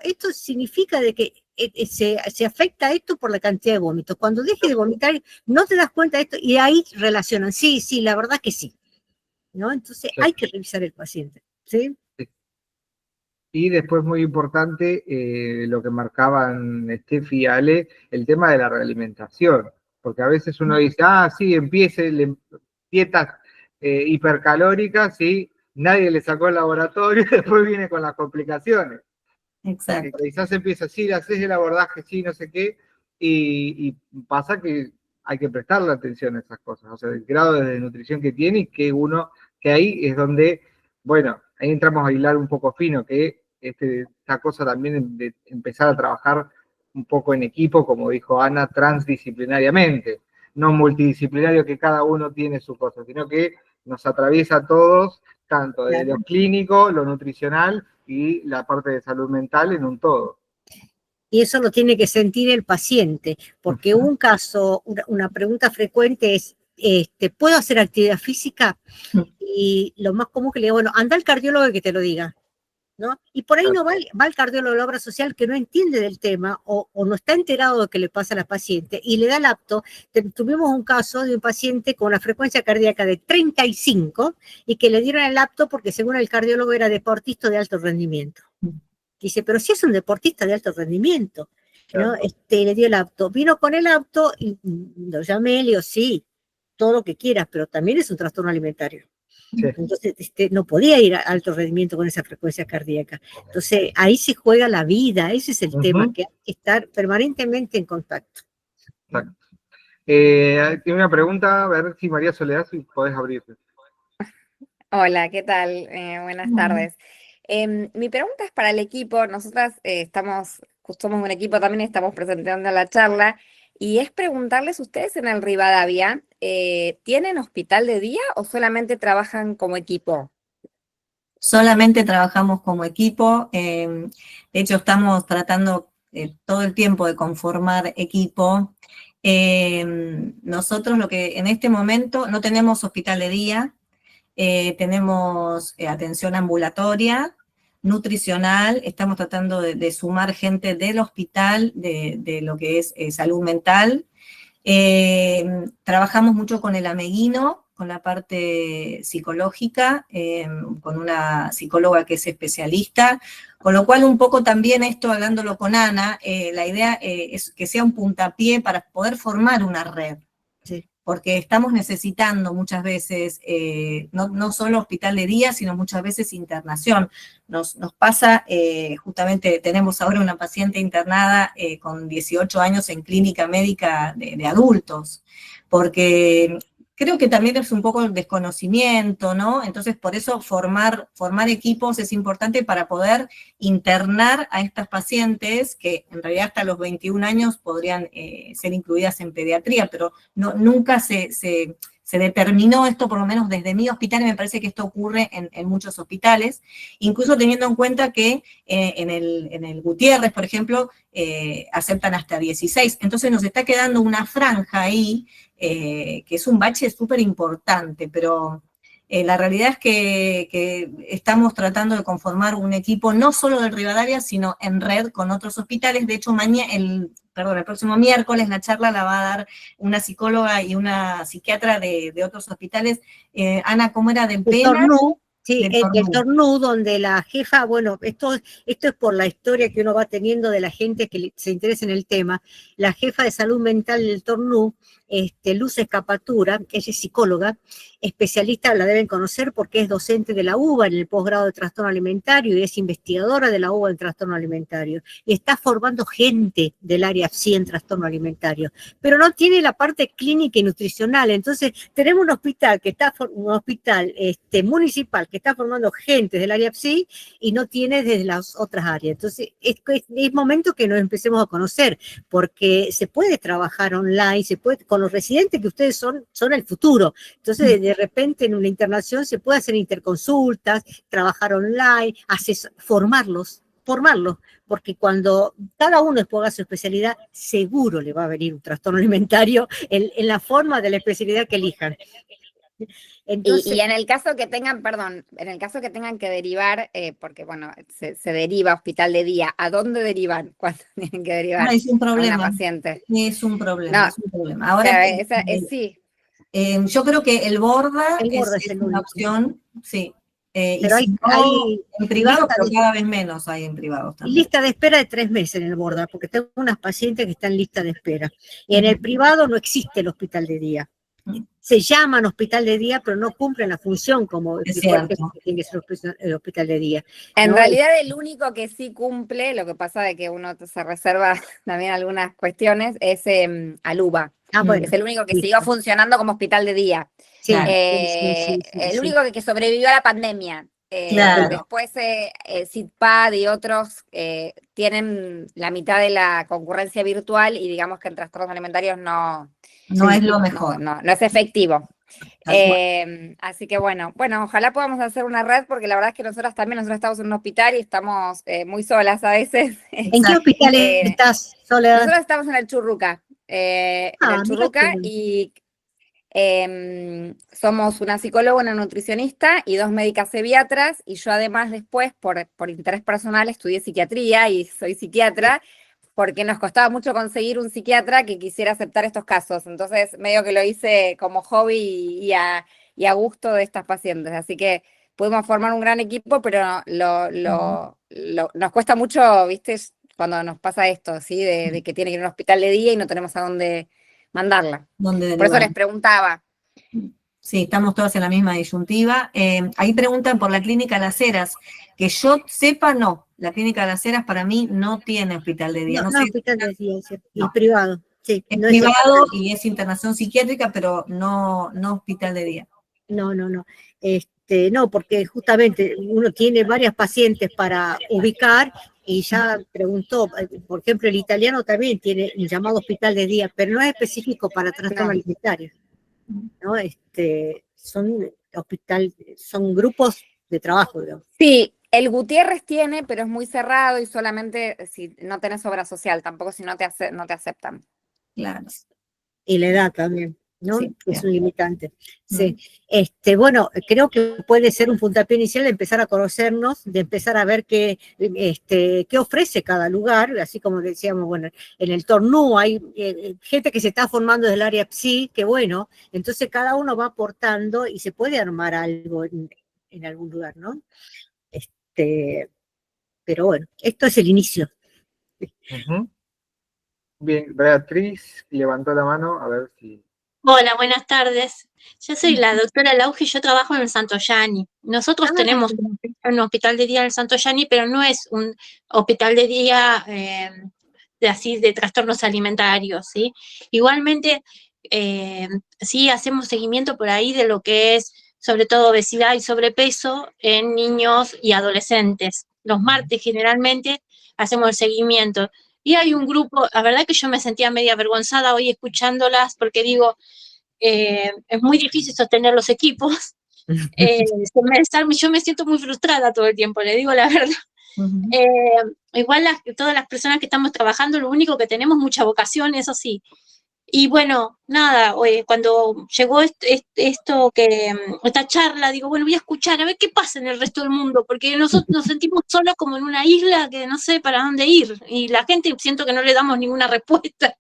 esto significa de que se afecta esto por la cantidad de vómitos. Cuando deje de vomitar, no te das cuenta de esto, y ahí relacionan. Sí, la verdad que sí. ¿No? Entonces hay que revisar el paciente. ¿Sí? Y después, muy importante, lo que marcaban Steffi y Ale, el tema de la realimentación. Porque a veces uno dice, sí, empiece dietas hipercalóricas, sí, nadie le sacó el laboratorio y después viene con las complicaciones. Exacto. Quizás empieza así, haces el abordaje, sí, no sé qué, y pasa que hay que prestarle atención a esas cosas, o sea, el grado de nutrición que tiene, y que ahí es donde, bueno, ahí entramos a hilar un poco fino, que esta cosa también de empezar a trabajar un poco en equipo, como dijo Ana, transdisciplinariamente, no multidisciplinario que cada uno tiene su cosa, sino que nos atraviesa a todos, tanto de lo clínico, lo nutricional y la parte de salud mental en un todo. Y eso lo tiene que sentir el paciente, porque un caso, una pregunta frecuente es, ¿puedo hacer actividad física? Y lo más común que le digo, bueno, anda al cardiólogo que te lo diga, ¿no? Y por ahí no va el cardiólogo de la obra social, que no entiende del tema o no está enterado de lo que le pasa a la paciente, y le da el apto. Tuvimos un caso de un paciente con una frecuencia cardíaca de 35 y que le dieron el apto porque según el cardiólogo era deportista de alto rendimiento. Dice, pero si es un deportista de alto rendimiento, ¿no? Le dio el apto. Vino con el apto y lo llamé, le digo, sí, todo lo que quieras, pero también es un trastorno alimentario. Sí. Entonces, no podía ir a alto rendimiento con esa frecuencia cardíaca. Entonces, ahí se juega la vida, ese es el tema, que hay que estar permanentemente en contacto. Exacto. Tiene una pregunta, a ver si María Soledad, si podés abrirte. Hola, ¿qué tal? Buenas tardes. Mi pregunta es para el equipo. Nosotras somos un equipo también, estamos presentando la charla, y es preguntarles, ustedes en el Rivadavia, ¿tienen hospital de día o solamente trabajan como equipo? Solamente trabajamos como equipo. De hecho, estamos tratando todo el tiempo de conformar equipo. Nosotros en este momento no tenemos hospital de día. Tenemos atención ambulatoria, nutricional, estamos tratando de sumar gente del hospital, de lo que es salud mental. Trabajamos mucho con el ameguino, con la parte psicológica, con una psicóloga que es especialista, con lo cual un poco también esto, hablándolo con Ana, la idea es que sea un puntapié para poder formar una red. Sí. Porque estamos necesitando muchas veces, no solo hospital de día, sino muchas veces internación. Nos pasa, justamente tenemos ahora una paciente internada con 18 años en clínica médica de adultos, porque creo que también es un poco el desconocimiento, ¿no? Entonces, por eso formar equipos es importante para poder internar a estas pacientes que en realidad hasta los 21 años podrían ser incluidas en pediatría, pero nunca se se determinó esto, por lo menos desde mi hospital, y me parece que esto ocurre en muchos hospitales, incluso teniendo en cuenta que en el Gutiérrez, por ejemplo, aceptan hasta 16. Entonces nos está quedando una franja ahí, que es un bache súper importante, pero la realidad es que estamos tratando de conformar un equipo no solo del Rivadavia, sino en red con otros hospitales. De hecho, el próximo miércoles la charla la va a dar una psicóloga y una psiquiatra de otros hospitales. Ana, ¿cómo era? ¿Del El PENA? Tornú, sí, Del el Tornú. Tornú, donde la jefa, bueno, esto es por la historia que uno va teniendo de la gente que se interesa en el tema. La jefa de salud mental del Tornú, Luz Escapatura, ella es psicóloga, especialista, la deben conocer porque es docente de la UBA en el posgrado de trastorno alimentario y es investigadora de la UBA en trastorno alimentario. Y está formando gente del área PSI en trastorno alimentario, pero no tiene la parte clínica y nutricional. Entonces, tenemos un hospital municipal que está formando gente del área PSI y no tiene desde las otras áreas. Entonces, es momento que nos empecemos a conocer, porque se puede trabajar online, se puede, con los residentes que ustedes son el futuro. Entonces, de repente en una internación se puede hacer interconsultas, trabajar online, formarlos, porque cuando cada uno exponga su especialidad, seguro le va a venir un trastorno alimentario en la forma de la especialidad que elijan. Entonces, y en el caso que tengan, perdón, en el caso que tengan que derivar, porque bueno, se deriva a hospital de día, ¿a dónde derivan cuando tienen que derivar Es un a una problema. paciente? Es un problema, No, es un problema. O Ahora, sea, sí. yo creo que el Borda El Borda es es el una único. opción, sí. Y pero si no, hay en privado, lista pero de- cada vez menos hay en privados y también. lista de espera de 3 meses en el Borda, porque tengo unas pacientes que están en lista de espera. Y en el privado no existe el hospital de día. Se llaman hospital de día, pero no cumplen la función como Es explicó el cierto. jefe que tiene que ser el hospital de día. En ¿no? realidad el único que sí cumple, lo que pasa de que uno se reserva también algunas cuestiones, es Aluba, Bueno, que es el único que listo. siguió funcionando como hospital de día. Sí, Claro. sí, El único que sobrevivió a la pandemia. Claro. Después CIDPAD y otros tienen la mitad de la concurrencia virtual y digamos que en trastornos alimentarios no es lo mejor. no es efectivo. Tal cual. Así que bueno, ojalá podamos hacer una red, porque la verdad es que nosotros estamos en un hospital y estamos muy solas a veces. ¿En qué hospital estás, Soledad? Nosotros estamos en el Churruca, Mira qué y somos una psicóloga, una nutricionista y 2 médicas pediatras, y yo además después, por interés personal, estudié psiquiatría y soy psiquiatra, porque nos costaba mucho conseguir un psiquiatra que quisiera aceptar estos casos. Entonces, medio que lo hice como hobby y a gusto de estas pacientes. Así que pudimos formar un gran equipo, pero nos cuesta mucho, ¿viste? Cuando nos pasa esto, ¿sí? De que tiene que ir a un hospital de día y no tenemos a dónde mandarla. Por eso les preguntaba. Sí, estamos todas en la misma disyuntiva. Ahí preguntan por la Clínica Las Heras. Que yo sepa, no. La Clínica Las Heras para mí no tiene hospital de día. No, sé. hospital de día, No. es privado. Sí, Es no privado y es internación psiquiátrica, pero no hospital de día. No. No, porque justamente uno tiene varias pacientes para ubicar y ya preguntó, por ejemplo, el italiano también tiene un llamado hospital de día, pero no es específico para trastorno alimentario, ¿no? Son grupos de trabajo, digamos. Sí, el Gutiérrez tiene, pero es muy cerrado y solamente si no tenés obra social, tampoco si no te aceptan. Claro. Y la edad también, ¿no? Sí, es un limitante. Mm. Sí. Bueno, creo que puede ser un puntapié inicial de empezar a conocernos, de empezar a ver qué ofrece cada lugar, así como decíamos, bueno, en el Tornú hay gente que se está formando del área PSI, que bueno, entonces cada uno va aportando y se puede armar algo en algún lugar, ¿no? Pero bueno, esto es el inicio. Bien, Beatriz levantó la mano, a ver si... Hola, buenas tardes. Yo soy la doctora Lauge y yo trabajo en el Santoyani. Nosotros tenemos un hospital de día en el Santoyani, pero no es un hospital de día de trastornos alimentarios, ¿sí? Igualmente, sí hacemos seguimiento por ahí de lo que es, sobre todo, obesidad y sobrepeso en niños y adolescentes. Los martes, generalmente, hacemos el seguimiento. Y hay un grupo, la verdad que yo me sentía media avergonzada hoy escuchándolas, porque digo, es muy difícil sostener los equipos. Yo me siento muy frustrada todo el tiempo, le digo la verdad. Igual todas las personas que estamos trabajando, lo único que tenemos mucha vocación, eso sí. Y bueno, nada, cuando llegó esta charla, digo, bueno, voy a escuchar, a ver qué pasa en el resto del mundo, porque nosotros nos sentimos solos como en una isla que no sé para dónde ir, y la gente siento que no le damos ninguna respuesta.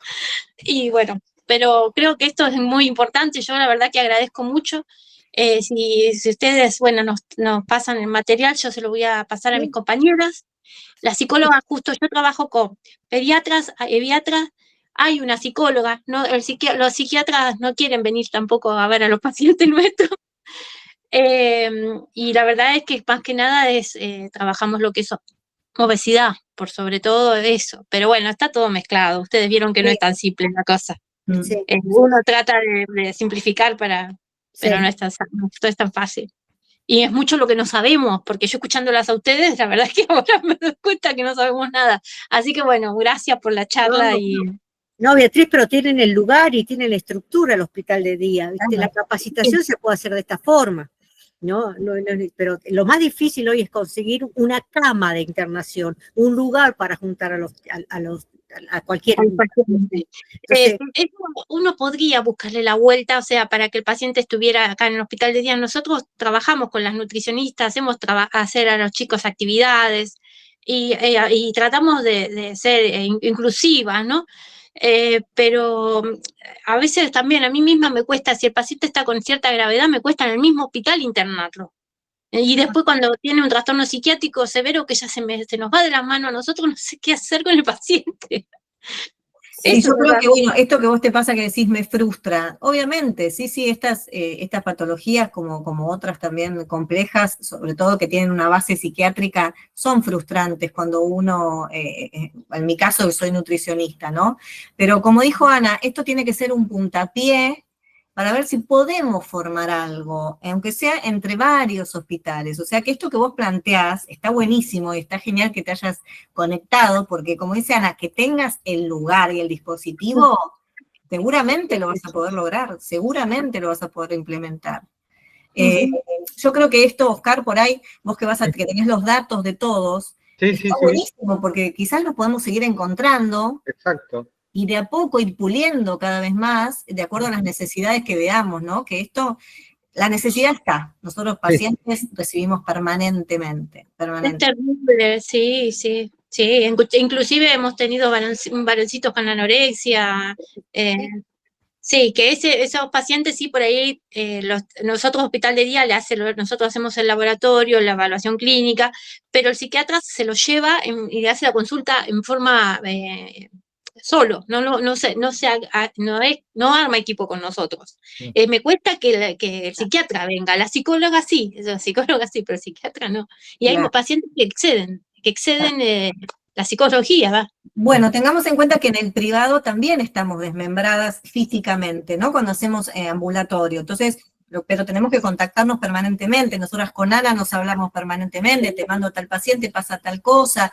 Y bueno, pero creo que esto es muy importante, yo la verdad que agradezco mucho. Si ustedes, bueno, nos pasan el material, yo se lo voy a pasar a mis compañeras. La psicóloga, justo yo trabajo con pediatras, eviatras, hay una psicóloga, ¿no? Los psiquiatras no quieren venir tampoco a ver a los pacientes nuestros. Y la verdad es que más que nada trabajamos lo que es obesidad, por sobre todo eso. Pero bueno, está todo mezclado. Ustedes vieron que no es tan simple la cosa. Sí, Uno trata de simplificar pero sí. no es tan fácil. Y es mucho lo que no sabemos, porque yo escuchándolas a ustedes, la verdad es que ahora me doy cuenta que no sabemos nada. Así que bueno, gracias por la charla. No, Beatriz, pero tienen el lugar y tienen la estructura el hospital de día, ¿viste? La capacitación se puede hacer de esta forma, ¿no? Pero lo más difícil hoy es conseguir una cama de internación, un lugar para juntar a cualquier paciente. Entonces, Uno podría buscarle la vuelta, o sea, para que el paciente estuviera acá en el hospital de día. Nosotros trabajamos con las nutricionistas, hacemos hacer a los chicos actividades y tratamos de ser inclusivas, ¿no? Pero a veces también a mí misma me cuesta, si el paciente está con cierta gravedad, me cuesta en el mismo hospital internarlo. Y después cuando tiene un trastorno psiquiátrico severo que ya se nos va de las manos a nosotros, no sé qué hacer con el paciente. Sí, yo creo que, bueno, esto que vos te pasa que decís me frustra. Obviamente, sí, estas patologías como otras también complejas, sobre todo que tienen una base psiquiátrica, son frustrantes cuando uno, en mi caso soy nutricionista, ¿no? Pero como dijo Ana, esto tiene que ser un puntapié para ver si podemos formar algo, aunque sea entre varios hospitales. O sea que esto que vos planteás está buenísimo y está genial que te hayas conectado, porque como dice Ana, que tengas el lugar y el dispositivo, seguramente lo vas a poder lograr, seguramente lo vas a poder implementar. Yo creo que esto, Oscar, por ahí, vos que tenés los datos de todos, está buenísimo, porque quizás los podemos seguir encontrando. Exacto. Y de a poco ir puliendo cada vez más, de acuerdo a las necesidades que veamos, ¿no? Que la necesidad está. Nosotros pacientes recibimos permanentemente. Es terrible, sí. Inclusive hemos tenido varoncitos con anorexia. Sí, que esos pacientes sí por ahí, nosotros Hospital de Día nosotros hacemos el laboratorio, la evaluación clínica, pero el psiquiatra se lo lleva y le hace la consulta en forma solo, no arma equipo con nosotros. Me cuesta que el psiquiatra venga, la psicóloga sí, pero el psiquiatra no. Y hay pacientes que exceden la psicología, ¿va? Bueno, tengamos en cuenta que en el privado también estamos desmembradas físicamente, ¿no? Cuando hacemos ambulatorio. Entonces, pero tenemos que contactarnos permanentemente. Nosotras con Ana nos hablamos permanentemente, te mando tal paciente, pasa tal cosa.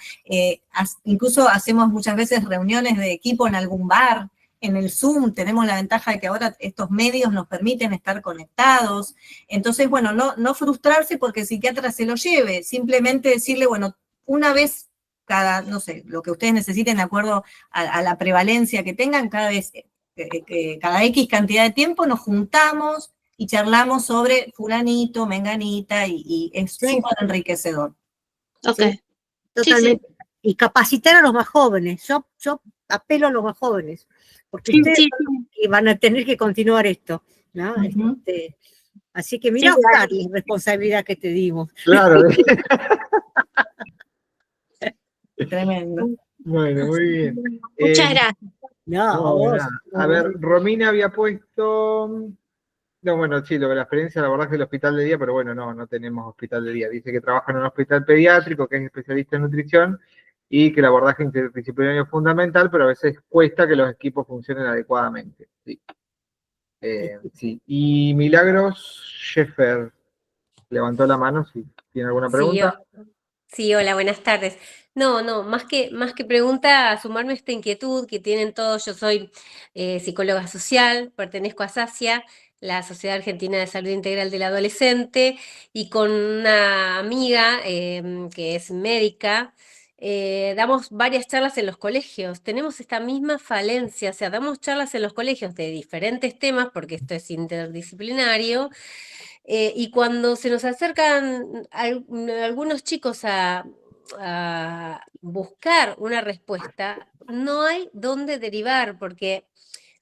Incluso hacemos muchas veces reuniones de equipo en algún bar, en el Zoom. Tenemos la ventaja de que ahora estos medios nos permiten estar conectados. Entonces, bueno, no frustrarse porque el psiquiatra se lo lleve. Simplemente decirle, bueno, una vez cada, no sé, lo que ustedes necesiten de acuerdo a la prevalencia que tengan, cada X cantidad de tiempo nos juntamos y charlamos sobre fulanito, menganita, y es súper enriquecedor. Ok. Sí, totalmente. Sí. Y capacitar a los más jóvenes. Yo apelo a los más jóvenes, porque ustedes van a tener que continuar esto, ¿no? Así que mira, Oscar, la responsabilidad que te dimos. Claro. Tremendo. Bueno, muy bien. Muchas gracias. A ver, Romina había puesto... No, bueno, sí, lo de la experiencia del abordaje del hospital de día, pero bueno, no tenemos hospital de día. Dice que trabaja en un hospital pediátrico, que es especialista en nutrición, y que el abordaje interdisciplinario es fundamental, pero a veces cuesta que los equipos funcionen adecuadamente. Sí. Y Milagros Sheffer levantó la mano si tiene alguna pregunta. Sí, hola, buenas tardes. No, más que pregunta, sumarme a esta inquietud que tienen todos. Yo soy psicóloga social, pertenezco a SACIA, la Sociedad Argentina de Salud Integral del Adolescente, y con una amiga que es médica, damos varias charlas en los colegios. Tenemos esta misma falencia, o sea, damos charlas en los colegios de diferentes temas, porque esto es interdisciplinario. Y cuando se nos acercan algunos chicos a buscar una respuesta, no hay dónde derivar, porque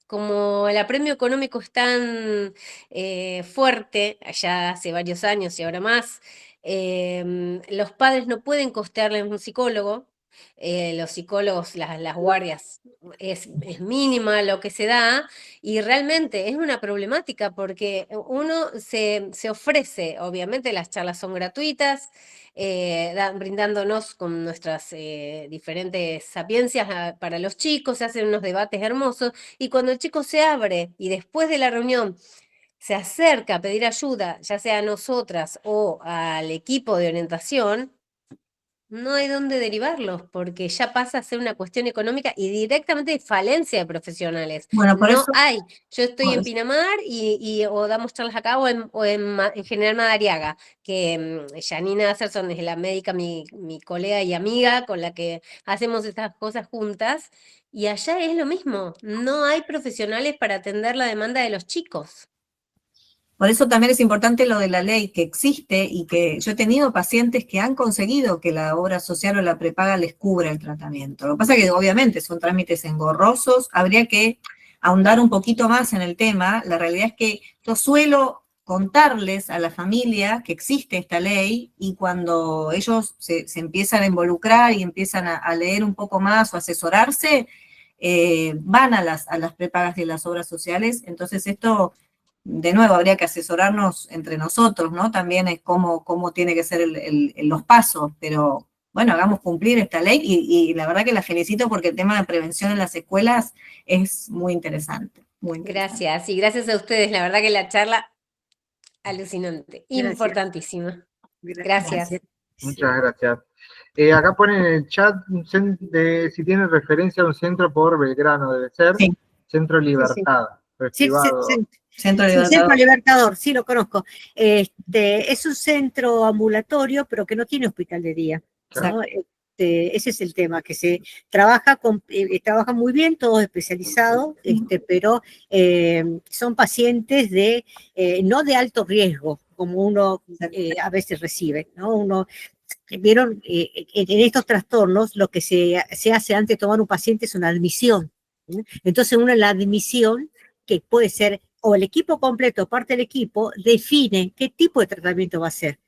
como el apremio económico es tan fuerte, allá hace varios años y ahora más, los padres no pueden costearle un psicólogo. Los psicólogos, las guardias, es mínima lo que se da, y realmente es una problemática porque uno se ofrece, obviamente las charlas son gratuitas, brindándonos con nuestras diferentes sapiencias para los chicos, se hacen unos debates hermosos, y cuando el chico se abre y después de la reunión se acerca a pedir ayuda, ya sea a nosotras o al equipo de orientación, no hay dónde derivarlos, porque ya pasa a ser una cuestión económica y directamente de falencia de profesionales. Bueno, por No eso, hay. Yo estoy por en eso. Pinamar o damos charlas acá en General Madariaga, que Janina Acerson es la médica, mi colega y amiga con la que hacemos estas cosas juntas, y allá es lo mismo. No hay profesionales para atender la demanda de los chicos. Por eso también es importante lo de la ley que existe y que yo he tenido pacientes que han conseguido que la obra social o la prepaga les cubra el tratamiento. Lo que pasa es que obviamente son trámites engorrosos, habría que ahondar un poquito más en el tema. La realidad es que yo suelo contarles a la familia que existe esta ley, y cuando ellos se empiezan a involucrar y empiezan a leer un poco más o asesorarse, van a las prepagas de las obras sociales. Entonces esto, de nuevo, habría que asesorarnos entre nosotros, ¿no? También es cómo tiene que ser los pasos, pero bueno, hagamos cumplir esta ley, y la verdad que la felicito porque el tema de prevención en las escuelas es muy interesante. Muy interesante. Gracias, y gracias a ustedes. La verdad que la charla, alucinante, Gracias. importantísima. Gracias. Muchas gracias. Acá ponen en el chat si tienen referencia a un centro por Belgrano, debe ser. Sí. Centro Libertad. Sí, privado. Centro Sí, Libertador. Centro Libertador, sí lo conozco. Es un centro ambulatorio, pero que no tiene hospital de día, ¿no? Ese es el tema, que se trabaja trabaja muy bien, todos especializados, pero son pacientes no de alto riesgo, como uno a veces recibe, ¿no? Vieron, en estos trastornos lo que se hace antes de tomar un paciente es una admisión, ¿no? Entonces uno en la admisión, que puede ser o el equipo completo o parte del equipo, define qué tipo de tratamiento va a hacer.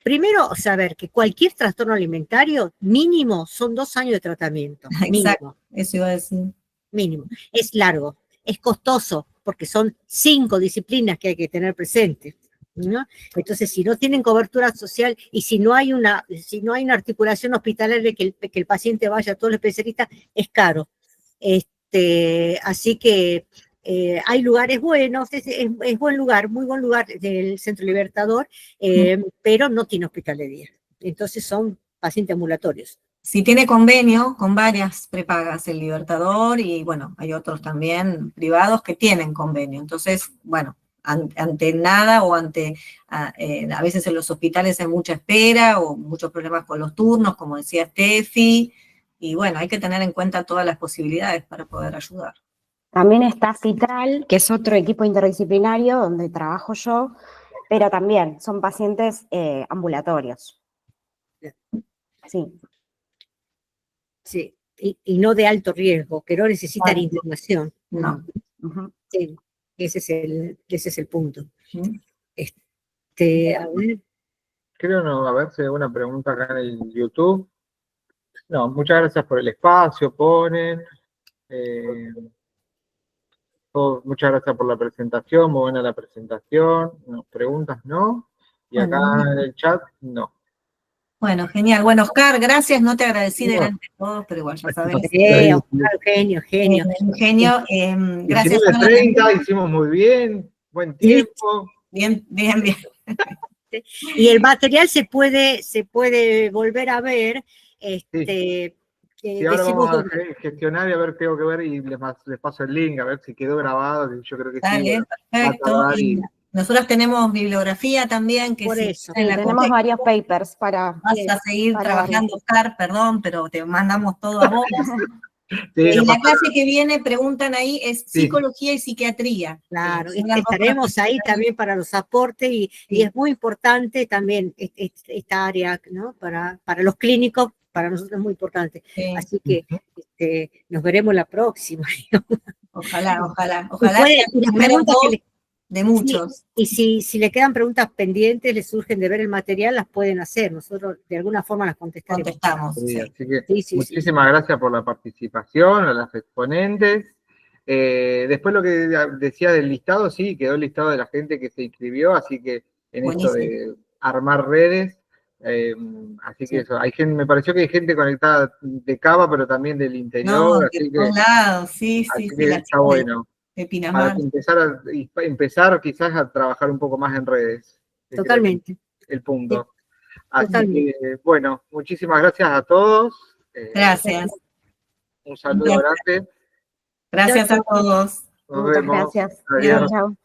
Primero, saber que cualquier trastorno alimentario, mínimo, son 2 años de tratamiento. Exacto, Mínimo. eso iba a decir. Mínimo. Es largo, es costoso, porque son 5 disciplinas que hay que tener presentes, ¿no? Entonces, si no tienen cobertura social y si no hay una articulación hospitalaria que el paciente vaya a todos los especialistas, es caro. Así que hay lugares buenos, es buen lugar, muy buen lugar del Centro Libertador, pero no tiene hospital de día. Entonces son pacientes ambulatorios. Si tiene convenio con varias prepagas, el Libertador, y bueno, hay otros también privados que tienen convenio. Entonces, bueno, ante nada o a veces en los hospitales hay mucha espera o muchos problemas con los turnos, como decía Steffi, y bueno, hay que tener en cuenta todas las posibilidades para poder ayudar. También está Citral, que es otro equipo interdisciplinario donde trabajo yo, pero también son pacientes ambulatorios. Sí. Sí, y no de alto riesgo, que no necesitan internación. No. Sí, ese es el punto. Uh-huh. A ver. Creo no, a ver si hay alguna pregunta acá en el YouTube. No, muchas gracias por el espacio, ponen. Muchas gracias por la presentación, muy buena la presentación. No, preguntas no. Y acá en el chat, no. Bueno, genial. Bueno, Oscar, gracias. No te agradecí delante de todos, pero igual ya sabes. Oscar, genio. Genio. Gracias. 19:30, hicimos muy bien. Buen tiempo. Bien. exactamente. Y el material se puede volver a ver, Sí, ahora decimos vamos a gestionar y a ver, tengo que ver y les paso el link, a ver si quedó grabado, que yo creo que sí, Dale, va a perfecto. tardar Y y nosotras tenemos bibliografía también, que por si eso. en Sí, la tenemos varios papers para vas a seguir para trabajando, Oscar, perdón, pero te mandamos todo a vos. sí, no En la pasa clase nada. que viene, preguntan ahí, es Sí. psicología y psiquiatría. Claro, Son las dos estaremos clases ahí que también para los aportes y Sí. es muy importante también esta área, ¿no? Para los clínicos, para nosotros es muy importante. Sí. Así que nos veremos la próxima. Ojalá, ojalá, Y ojalá puede- sean y las número preguntas que 2 de muchos. y si le quedan preguntas pendientes, les surgen de ver el material, las pueden hacer. Nosotros de alguna forma las contestaremos. Contestamos. Sí, Sí. así que Sí. muchísimas gracias por la participación, a las exponentes. Después lo que decía del listado, sí, quedó el listado de la gente que se inscribió, así que en esto de armar redes, así que eso, me pareció que hay gente conectada de Cava, pero también del interior, No, así de que, todos lados, sí, así sí, que la está chica bueno, de para Pinamar. empezar quizás a trabajar un poco más en redes. Que creo que Totalmente. es el punto. Así Totalmente. que, bueno, muchísimas gracias a todos. Gracias. Un saludo grande. Gracias a todos. Nos Muchas vemos. gracias. Adiós. Chao.